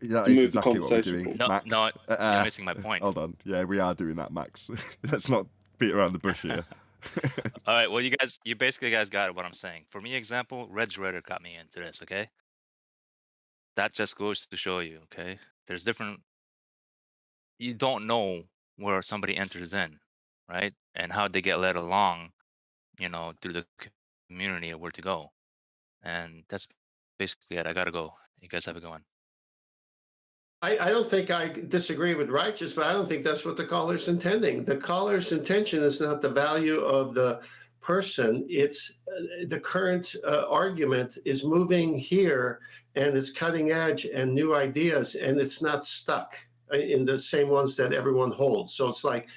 That is exactly what we're doing, Max. No, you're missing my point. Hold on. Yeah, we are doing that, Max. Let's not beat around the bush here. All right, well, you basically guys got what I'm saying. For me, example, Red's Raider got me into this, okay? That just goes to show you, okay? There's different... You don't know where somebody enters in, right? And how they get led along, through the community or where to go. And that's basically it. I gotta go. You guys have a good one. I don't think I disagree with Righteous, but I don't think that's what the caller's intending. The caller's intention is not the value of the person. It's the current argument is moving here and it's cutting edge and new ideas, and it's not stuck in the same ones that everyone holds. So it's like,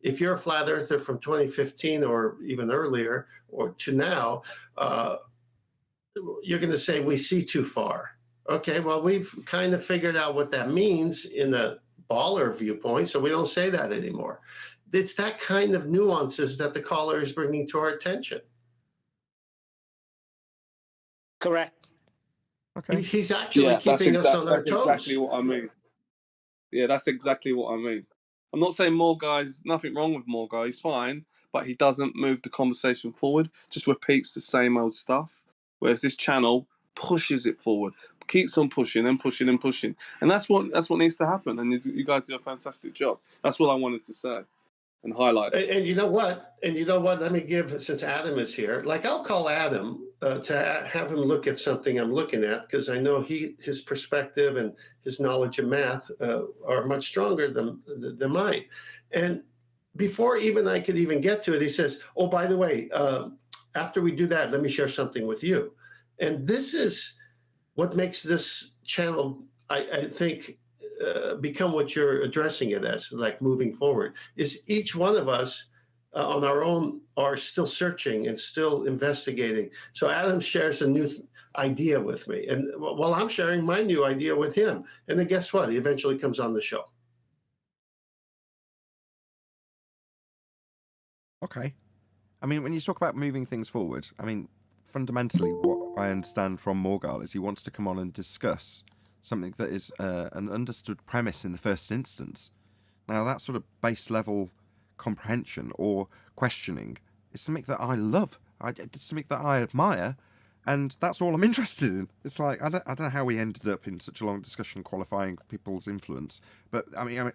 if you're a flat earther from 2015 or even earlier or to now, you're going to say we see too far. Okay, well, we've kind of figured out what that means in the baller viewpoint, so we don't say that anymore. It's that kind of nuances that the caller is bringing to our attention. Correct. Okay. He's actually keeping us on our toes. That's exactly what I mean. Yeah, that's exactly what I mean. I'm not saying nothing wrong with Morgile, he's fine, but he doesn't move the conversation forward, just repeats the same old stuff, whereas this channel pushes it forward, keeps on pushing and pushing and pushing. And that's what needs to happen, and you guys do a fantastic job. That's what I wanted to say. and highlight it. And you know what? Let me give, since Adam is here, like I'll call Adam to have him look at something I'm looking at, because I know his perspective and his knowledge of math are much stronger than mine. And before even I could even get to it, he says, "Oh, by the way, after we do that, let me share something with you." And this is what makes this channel, I think, become what you're addressing it as, like moving forward, is each one of us on our own are still searching and still investigating. So Adam shares a new idea with me, and while I'm sharing my new idea with him, and then guess what? He eventually comes on the show. Okay. I mean, when you talk about moving things forward, I mean, fundamentally, what I understand from Morgile is he wants to come on and discuss something that is an understood premise in the first instance. Now, that sort of base level comprehension or questioning is something that I love. It's something that I admire, and that's all I'm interested in. It's like, I don't know how we ended up in such a long discussion qualifying people's influence, but I mean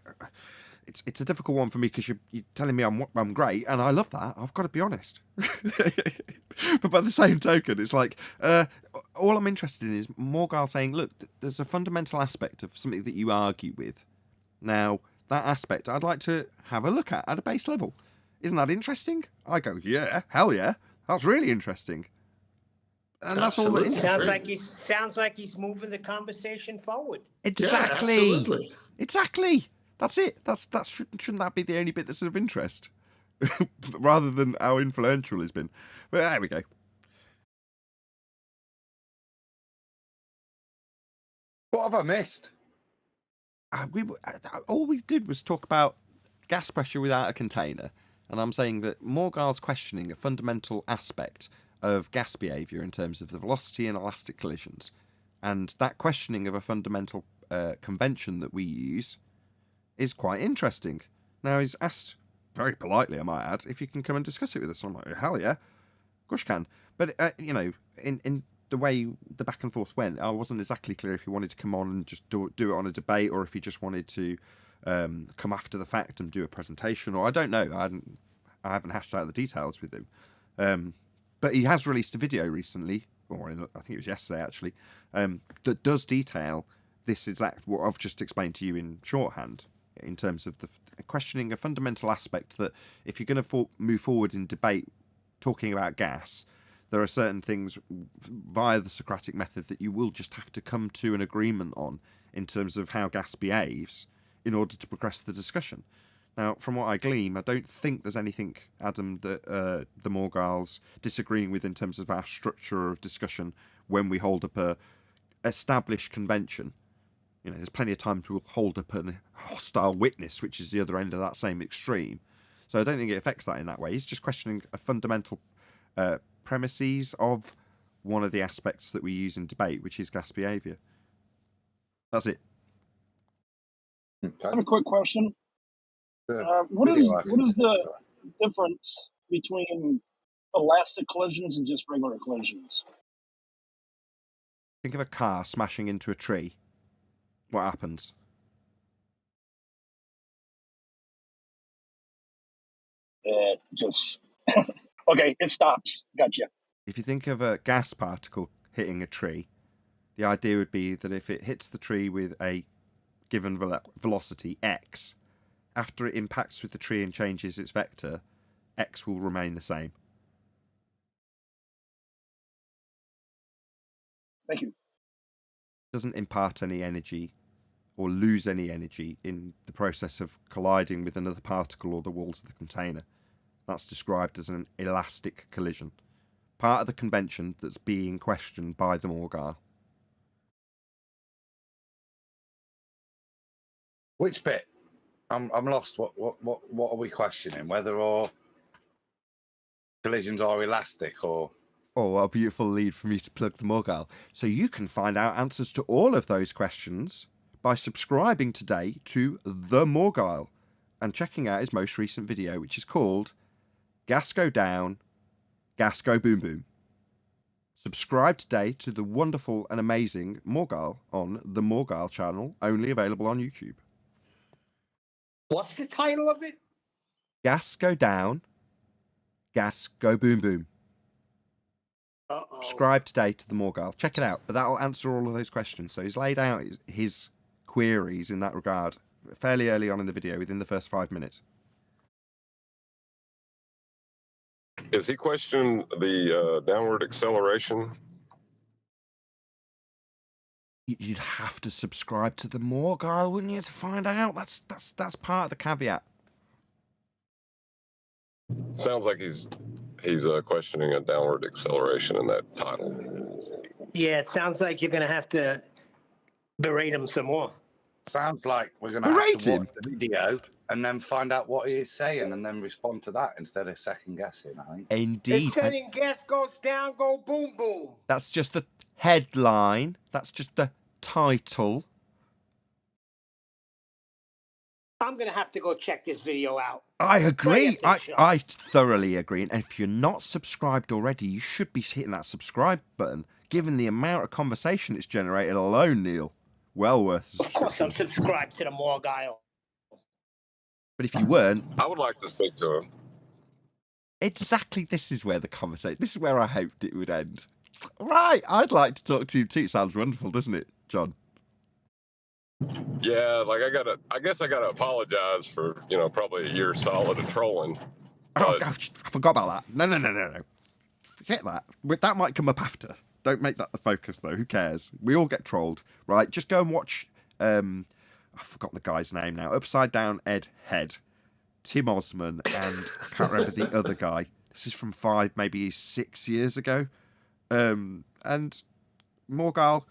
it's a difficult one for me, because you're telling me I'm great, and I love that. I've got to be honest. But by the same token, it's like all I'm interested in is Morgile saying, look, there's a fundamental aspect of something that you argue with. Now, that aspect I'd like to have a look at a base level. Isn't that interesting? I go, yeah, hell yeah, that's really interesting. And that's all that interesting. Sounds like he's moving the conversation forward. Exactly. Yeah, absolutely. Exactly. That's it. Shouldn't that be the only bit that's of interest, rather than how influential it's been? But there we go. What have I missed? All we did was talk about gas pressure without a container, and I'm saying that Morgile's questioning a fundamental aspect of gas behaviour in terms of the velocity and elastic collisions, and that questioning of a fundamental convention that we use is quite interesting. Now, he's asked, very politely I might add, if you can come and discuss it with us. I'm like, hell yeah, gosh can. But, in the way the back and forth went, I wasn't exactly clear if he wanted to come on and just do it on a debate, or if he just wanted to come after the fact and do a presentation, or I don't know. I haven't hashed out the details with him. But he has released a video recently, or I think it was yesterday actually, that does detail this exact, what I've just explained to you in shorthand, in terms of the questioning a fundamental aspect that if you're going to move forward in debate talking about gas, there are certain things via the Socratic method that you will just have to come to an agreement on in terms of how gas behaves in order to progress the discussion. Now, from what I glean, I don't think there's anything, Adam, that the Morgile's disagreeing with in terms of our structure of discussion when we hold up a established convention. You know, there's plenty of times we'll hold up a hostile witness, which is the other end of that same extreme. So I don't think it affects that in that way. He's just questioning a fundamental premises of one of the aspects that we use in debate, which is gas behaviour. That's it. I have a quick question. What is the difference between elastic collisions and just regular collisions? Think of a car smashing into a tree. What happens? It just okay, it stops. Gotcha. If you think of a gas particle hitting a tree, the idea would be that if it hits the tree with a given velocity x, after it impacts with the tree and changes its vector, x will remain the same. Thank you. It doesn't impart any energy or lose any energy in the process of colliding with another particle or the walls of the container. That's described as an elastic collision. Part of the convention that's being questioned by the Morgile. Which bit? I'm lost. What are we questioning? Whether or collisions are elastic or... Oh, what a beautiful lead for me to plug the Morgile. So you can find out answers to all of those questions by subscribing today to the Morgile and checking out his most recent video, which is called Gas Go Down, Gas Go Boom Boom. Subscribe today to the wonderful and amazing Morgile on the Morgile channel, only available on YouTube. What's the title of it? Gas go down. Gas go boom boom. Uh-oh. Subscribe today to the Morgile. Check it out. But that'll answer all of those questions. So he's laid out his queries in that regard fairly early on in the video, within the first 5 minutes. Is he questioning the downward acceleration? You'd have to subscribe to the Morgile, wouldn't you, to find out? That's part of the caveat. Sounds like he's questioning a downward acceleration in that title. Yeah, it sounds like you're going to have to berate him some more. Sounds like we're going to have to watch the video and then find out what he is saying and then respond to that instead of second guessing, I think. Indeed. It's saying gas goes down, go boom boom. That's just the headline. That's just the title. I'm going to have to go check this video out. I agree. Pay attention. I thoroughly agree. And if you're not subscribed already, you should be hitting that subscribe button. Given the amount of conversation it's generated alone, Neil, well worth. Of course, I'm subscribed to the Morgile. But if you weren't, I would like to speak to him. Exactly. This is where the conversation. This is where I hoped it would end. Right. I'd like to talk to you too. Sounds wonderful, doesn't it, John? Yeah, like I guess I gotta apologize for, probably a year solid of trolling. Oh, But gosh, I forgot about that. No. Forget that. That might come up after. Don't make that the focus, though. Who cares? We all get trolled, right? Just go and watch. I forgot the guy's name now. Upside Down Ed Head, Tim Osman, and I can't remember the other guy. This is from 5, maybe 6 years ago. And Morgile,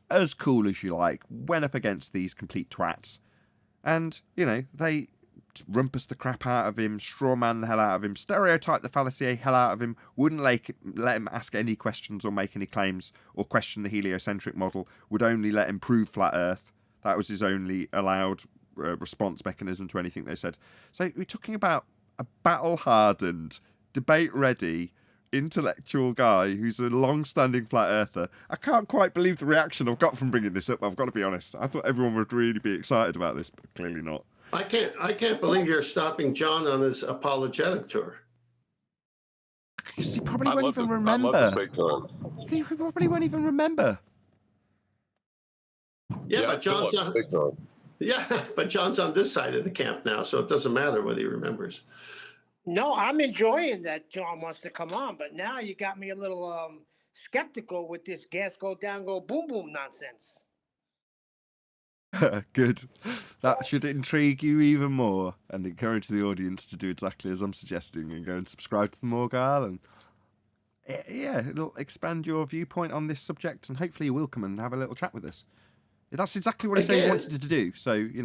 as cool as you like, went up against these complete twats. And, they rumpus the crap out of him, strawman the hell out of him, stereotype the fallacy hell out of him, wouldn't let him ask any questions or make any claims or question the heliocentric model, would only let him prove flat Earth. That was his only allowed response mechanism to anything they said. So we're talking about a battle-hardened, debate-ready, intellectual guy who's a long-standing flat earther. I can't quite believe the reaction I've got from bringing this up. I've got to be honest. I thought everyone would really be excited about this, but clearly not. I can't believe you're stopping John on his apologetic tour. Because he probably I'd won't love even to remember. speak to him. He probably won't even remember. Yeah, but I'd still John's love to on, speak to him. yeah, but John's on this side of the camp now, so it doesn't matter whether he remembers. No, I'm enjoying that John wants to come on, but now you got me a little skeptical with this gas go down, go boom boom nonsense. Good. That should intrigue you even more and encourage the audience to do exactly as I'm suggesting and go and subscribe to the Morgile. And yeah, it'll expand your viewpoint on this subject and hopefully you will come and have a little chat with us. That's exactly what he said he wanted to do. So, he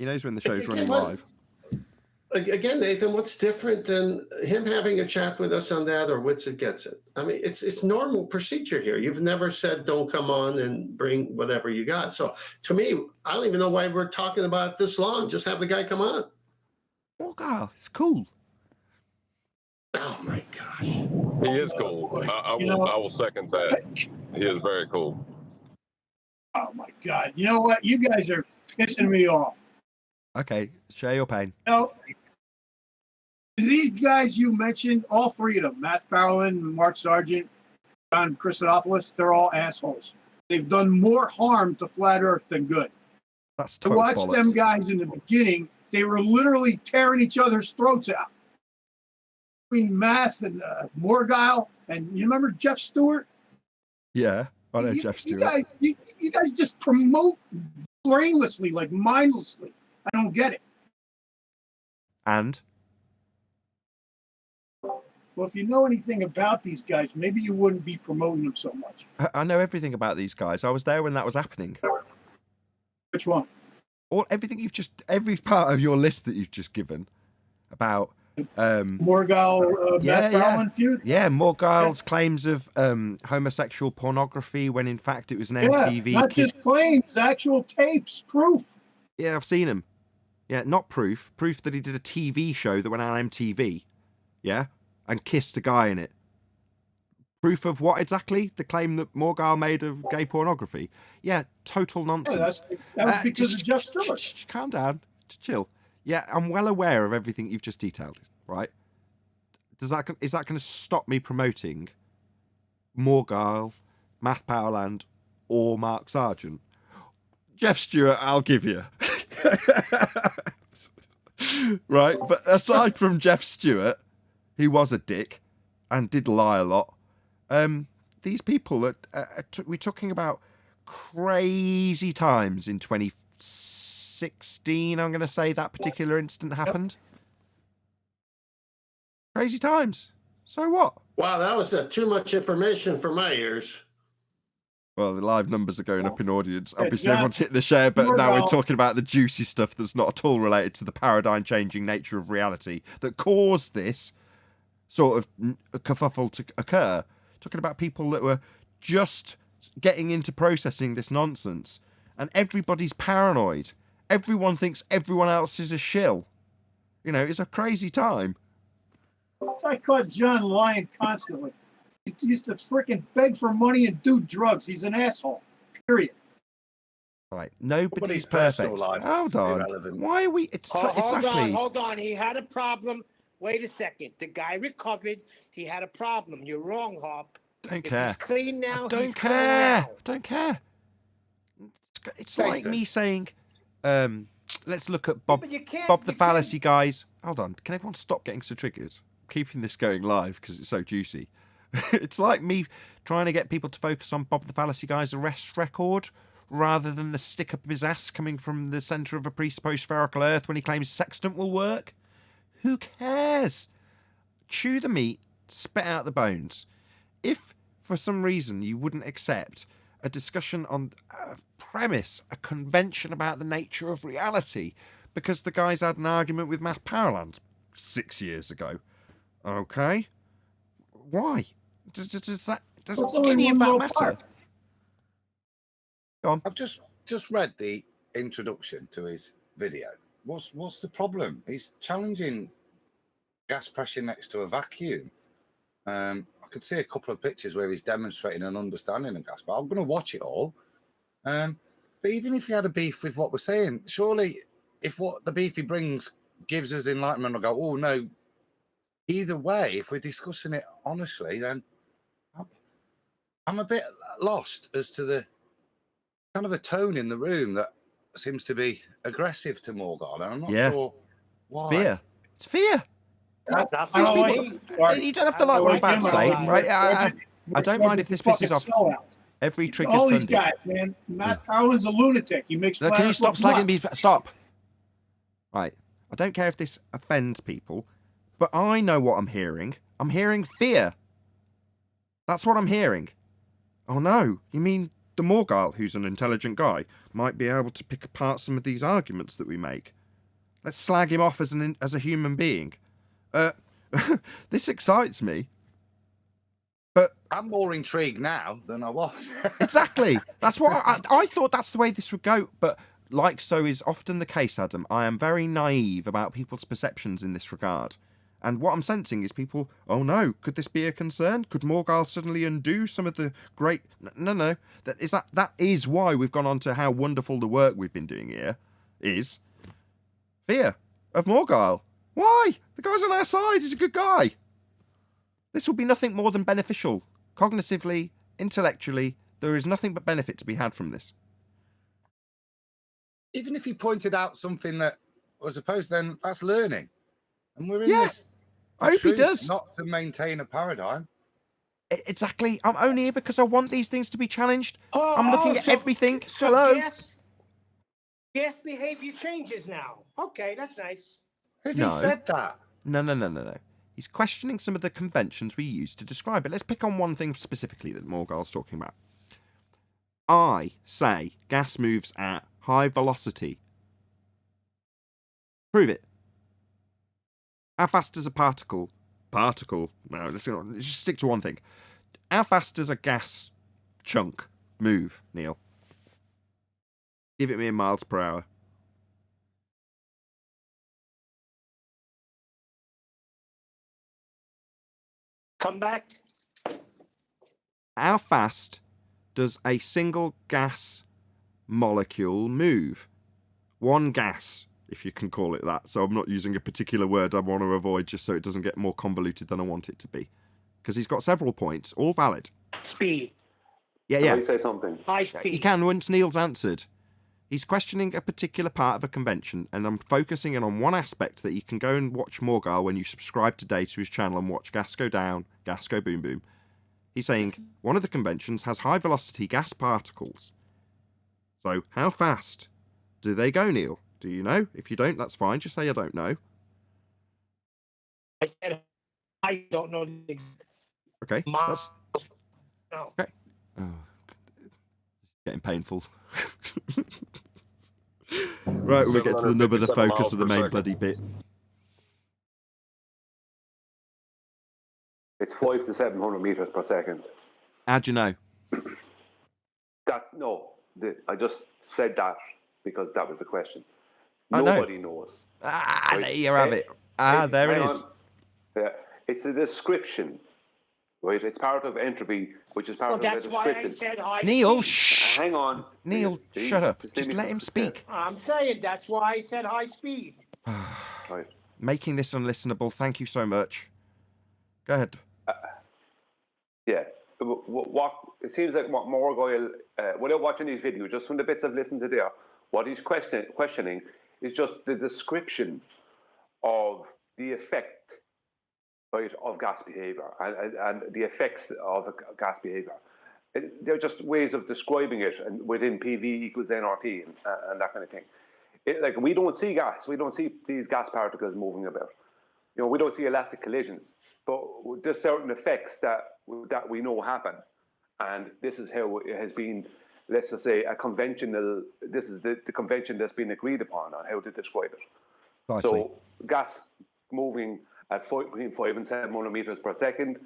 knows when the show's running live. Again, Nathan, what's different than him having a chat with us on that or Wits It Gets It? I mean, it's normal procedure here. You've never said don't come on and bring whatever you got. So to me, I don't even know why we're talking about it this long. Just have the guy come on. Morgile, it's cool. Oh my gosh. He is cool. I will second that. He is very cool. Oh my God. You know what? You guys are pissing me off. Okay, share your pain. These guys you mentioned, all three of them, Matt Farrellan, Mark Sargent, John Christopoulos, they're all assholes. They've done more harm to Flat Earth than good. That's to total watch bollocks. them guys in the beginning, they were literally tearing each other's throats out. Between Math and Morgile, and you remember Jeff Stewart? Yeah, I know Jeff Stewart. You guys just promote brainlessly, like mindlessly. I don't get it. And? Well, if you know anything about these guys, maybe you wouldn't be promoting them so much. I know everything about these guys. I was there when that was happening. Which one? Every part of your list that you've just given about Morgile, Matt Farrellan feud? Yeah, Morgile's claims of homosexual pornography when in fact it was an MTV. Not just claims, actual tapes, proof. Yeah, I've seen him. Yeah, not proof. Proof that he did a TV show that went on MTV. Yeah? And kissed a guy in it. Proof of what exactly? The claim that Morgile made of gay pornography. Yeah, total nonsense. Yeah, that was because of Jeff Stewart. Calm down. Just chill. Yeah, I'm well aware of everything you've just detailed, right? Is that going to stop me promoting Morgile, Math Powerland, or Mark Sargent? Jeff Stewart, I'll give you. Right, but aside from Jeff Stewart, who was a dick and did lie a lot, these people we're talking about crazy times in 2016. I'm going to say that particular incident happened. Crazy times. So what? Wow, that was too much information for my ears. Well, the live numbers are going up in audience. Yeah, Obviously, John, everyone's hitting the share button. Now we're Morgile. talking about the juicy stuff that's not at all related to the paradigm-changing nature of reality that caused this sort of kerfuffle to occur. Talking about people that were just getting into processing this nonsense, and everybody's paranoid. Everyone thinks everyone else is a shill. You know, it's a crazy time. I caught John lying constantly. He used to freaking beg for money and do drugs. He's an asshole. Period. Right, nobody's Nobody's personal perfect. life Hold is on. irrelevant. Why are we? Exactly. Hold on. He had a problem. Wait a second. The guy recovered. He had a problem. You're wrong, Hop. Don't If care. he's clean now. I don't he's clean care. now. Don't care. It's like Nathan. me saying, let's look at Bob, But you can't. Bob the you Fallacy guys. Hold on. Can everyone stop getting so triggered? I'm keeping this going live because it's so juicy. It's like me trying to get people to focus on Bob the Fallacy guy's arrest record rather than the stick up his ass coming from the centre of a presupposed spherical Earth when he claims sextant will work. Who cares? Chew the meat, spit out the bones. If for some reason you wouldn't accept a discussion on a premise, a convention about the nature of reality, because the guys had an argument with Matt Powerland 6 years ago, okay, why? Does any of that matter? Go on. I've just read the introduction to his video. What's the problem? He's challenging gas pressure next to a vacuum. I could see a couple of pictures where he's demonstrating an understanding of gas, but I'm going to watch it all. But even if he had a beef with what we're saying, surely if what the beef he brings gives us enlightenment, I'll go, oh no. Either way, if we're discussing it honestly, then I'm a bit lost as to the kind of a tone in the room that seems to be aggressive to Morgile. And I'm not sure why. Fear. It's fear. I don't like, You don't have to like what I'm about to say, right? I don't mind if this pisses off sellout. every triggered All these Fundy. guys, man. Matt Powerland's a lunatic. He makes. No, can you stop slagging me? nuts. Stop. Right. I don't care if this offends people, but I know what I'm hearing. I'm hearing fear. That's what I'm hearing. Oh no, you mean the Morgile, who's an intelligent guy, might be able to pick apart some of these arguments that we make. Let's slag him off as a human being. This excites me. But I'm more intrigued now than I was. exactly. That's what I thought. That's the way this would go. But like so is often the case, Adam, I am very naive about people's perceptions in this regard. And what I'm sensing is people, oh no, could this be a concern? Could Morgile suddenly undo some of the great... No. That is why we've gone on to how wonderful the work we've been doing here is. Fear of Morgile. Why? The guy's on our side. He's a good guy. This will be nothing more than beneficial. Cognitively, intellectually, there is nothing but benefit to be had from this. Even if he pointed out something that was opposed, then that's learning. And we're in this. I hope he does. Not to maintain a paradigm. Exactly. I'm only here because I want these things to be challenged. I'm looking at everything. So Hello. Gas behavior changes now. Okay, that's nice. Has he said that? No. He's questioning some of the conventions we use to describe it. Let's pick on one thing specifically that Morgile's talking about. I say gas moves at high velocity. Prove it. How fast does a particle? No, let's just stick to one thing. How fast does a gas chunk move, Neil? Give it me in miles per hour. Come back. How fast does a single gas molecule move? One gas if you can call it that. So I'm not using a particular word I want to avoid just so it doesn't get more convoluted than I want it to be. Because he's got several points, all valid. Speed. Yeah, Can yeah. I say something? High speed. You can once Neil's answered. He's questioning a particular part of a convention, and I'm focusing in on one aspect that you can go and watch Morgile when you subscribe today to his channel and watch Gas Go Down, Gas Go Boom Boom. He's saying one of the conventions has high velocity gas particles. So how fast do they go, Neil? Do you know? If you don't, that's fine. Just say I don't know. I said I don't know the exact Okay, that's no. okay. Oh, it's getting painful. Right, when we get to the nub of the 757 focus miles of the per main second. bloody bit. It's 5 to 700 meters per second. How'd you know? I just said that because that was the question. I know. Nobody knows. Ah, there you have it. Ah, there it is. Yeah, it's a description, right? It's part of entropy, which is part Well, of that's the why I description. said high Neil, speed. shh. Hang on. Neil, Please, shut up. please, Just please. let him speak. I'm saying that's why I said high speed. Right. Making this unlistenable. Thank you so much. Go ahead. Yeah. What it seems like what Morgile, without watching these videos, just from the bits I've listened to there, what he's questioning is just the description of the effect, right, of gas behavior and the effects of gas behavior. They're just ways of describing it, and within PV equals nRT and that kind of thing. Like we don't see gas, we don't see these gas particles moving about. You know, we don't see elastic collisions, but there's certain effects that we know happen, and this is how it has been. Let's just say a conventional. This is the convention that's been agreed upon on how to describe it. Nicely. So gas moving at between 5 and 700 meters per second,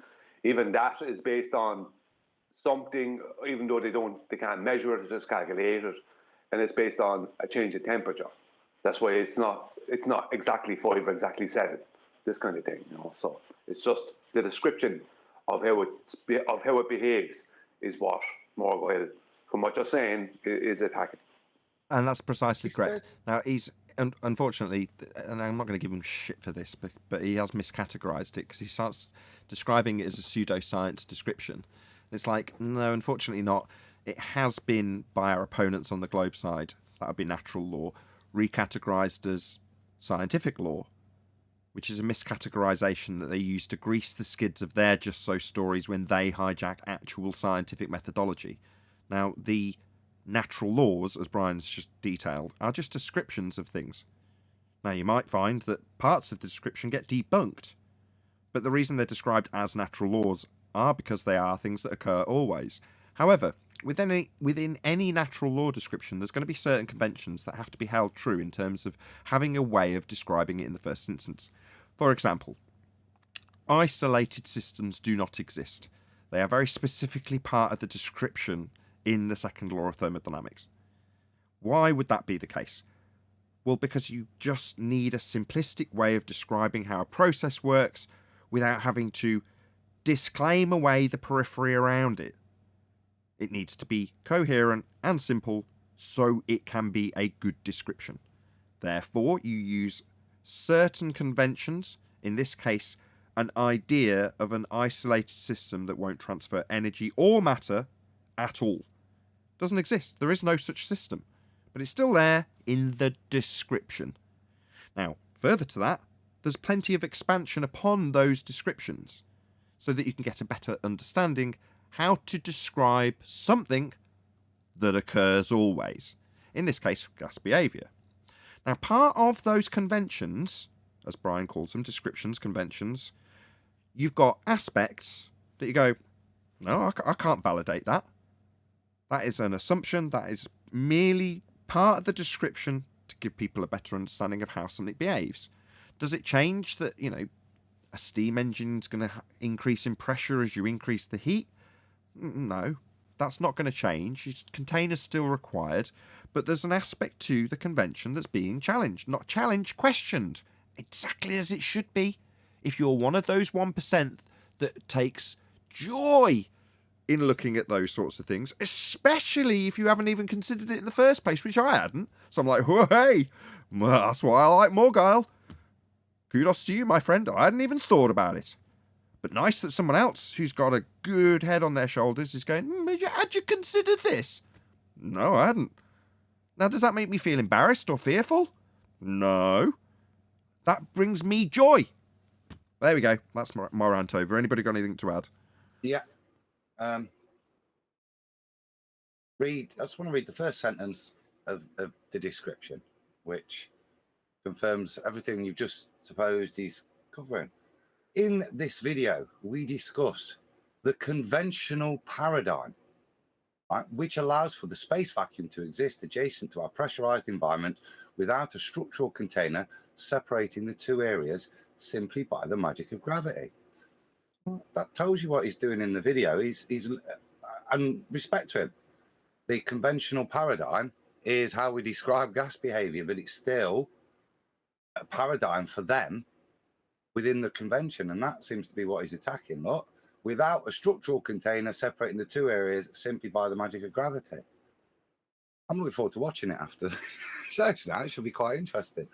even that is based on something. Even though they can't measure it, just calculate it, and it's based on a change in temperature. That's why it's not exactly 5 or exactly 7. This kind of thing, you know. So it's just the description of how it behaves is what Morgile, from what you're saying, is attacking. And that's precisely correct. Now, he's, unfortunately, and I'm not going to give him shit for this, but he has miscategorized it because he starts describing it as a pseudoscience description. It's like, no, unfortunately not. It has been, by our opponents on the globe side, that would be natural law, recategorized as scientific law, which is a miscategorization that they use to grease the skids of their just so stories when they hijack actual scientific methodology. Now, the natural laws, as Brian's just detailed, are just descriptions of things. Now, you might find that parts of the description get debunked, but the reason they're described as natural laws are because they are things that occur always. However, within any natural law description, there's going to be certain conventions that have to be held true in terms of having a way of describing it in the first instance. For example, isolated systems do not exist. They are very specifically part of the description in the second law of thermodynamics. Why would that be the case? Well, because you just need a simplistic way of describing how a process works without having to disclaim away the periphery around it. It needs to be coherent and simple so it can be a good description. Therefore, you use certain conventions, in this case, an idea of an isolated system that won't transfer energy or matter at all. Doesn't exist. There is no such system. But it's still there in the description. Now, further to that, there's plenty of expansion upon those descriptions so that you can get a better understanding how to describe something that occurs always. In this case, gas behaviour. Now, part of those conventions, as Brian calls them, descriptions, conventions, you've got aspects that you go, no, I can't validate that. That is an assumption. That is merely part of the description to give people a better understanding of how something behaves. Does it change that, a steam engine is going to increase in pressure as you increase the heat? No, that's not going to change. Containers still required, but there's an aspect to the convention that's being challenged. Not challenged, questioned. Exactly as it should be. If you're one of those 1% that takes joy in looking at those sorts of things, especially if you haven't even considered it in the first place, which I hadn't. So I'm like, hey, well, that's why I like Morgile. Kudos to you, my friend. I hadn't even thought about it. But nice that someone else who's got a good head on their shoulders is going, had you considered this? No, I hadn't. Now, does that make me feel embarrassed or fearful? No. That brings me joy. There we go. That's my rant over. Anybody got anything to add? Yeah. I just want to read the first sentence of the description, which confirms everything you've just supposed he's covering. In this video, we discuss the conventional paradigm, right, which allows for the space vacuum to exist adjacent to our pressurized environment without a structural container separating the two areas simply by the magic of gravity. That tells you what he's doing in the video. He's and respect to him, the conventional paradigm is how we describe gas behavior, but it's still a paradigm for them within the convention, and that seems to be what he's attacking. Look, without a structural container separating the two areas simply by the magic of gravity. I'm looking forward to watching it after the section. It should be quite interesting.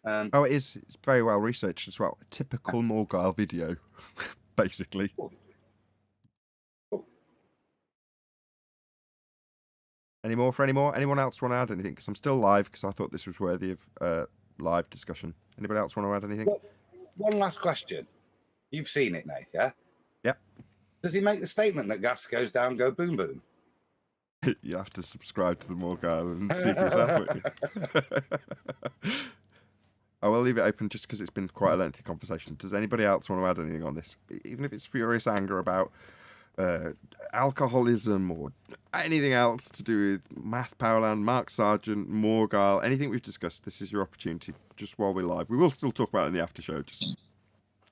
It is. It's very well researched as well. A typical Morgile video, basically. Cool. Any more for any more? Anyone else want to add anything? Because I'm still live, because I thought this was worthy of live discussion. Anybody else want to add anything? Well, one last question. You've seen it, Nate, yeah? Yep. Does he make the statement that gas goes down, go boom, boom? You have to subscribe to the Morgile and see for yourself. I will leave it open just because it's been quite a lengthy conversation. Does anybody else want to add anything on this? Even if it's furious anger about alcoholism or anything else to do with Math Powerland, Mark Sargent, Morgile, anything we've discussed, this is your opportunity just while we're live. We will still talk about it in the after show. Just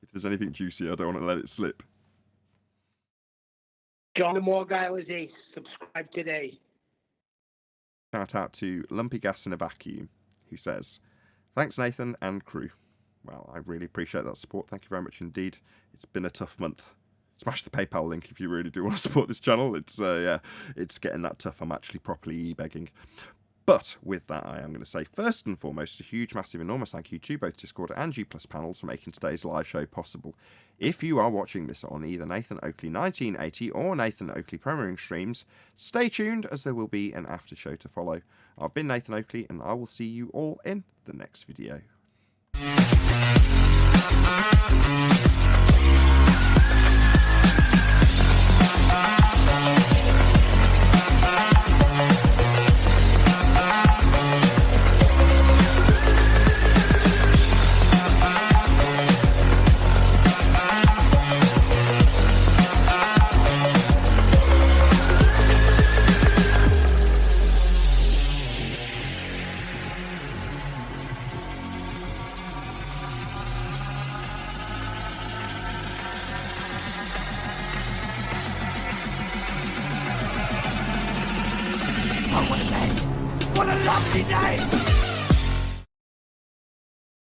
if there's anything juicy, I don't want to let it slip. John the Morgile is ace. Subscribe today. Shout out to Lumpy Gas in a Vacuum, who says, "Thanks, Nathan and crew." Well, I really appreciate that support. Thank you very much indeed. It's been a tough month. Smash the PayPal link if you really do want to support this channel. It's it's getting that tough. I'm actually properly e-begging. But with that, I am going to say first and foremost a huge, massive, enormous thank you to both Discord and G+ panels for making today's live show possible. If you are watching this on either Nathan Oakley 1980 or Nathan Oakley premiering streams, stay tuned as there will be an after show to follow. I've been Nathan Oakley and I will see you all in the next video. What a lovely day!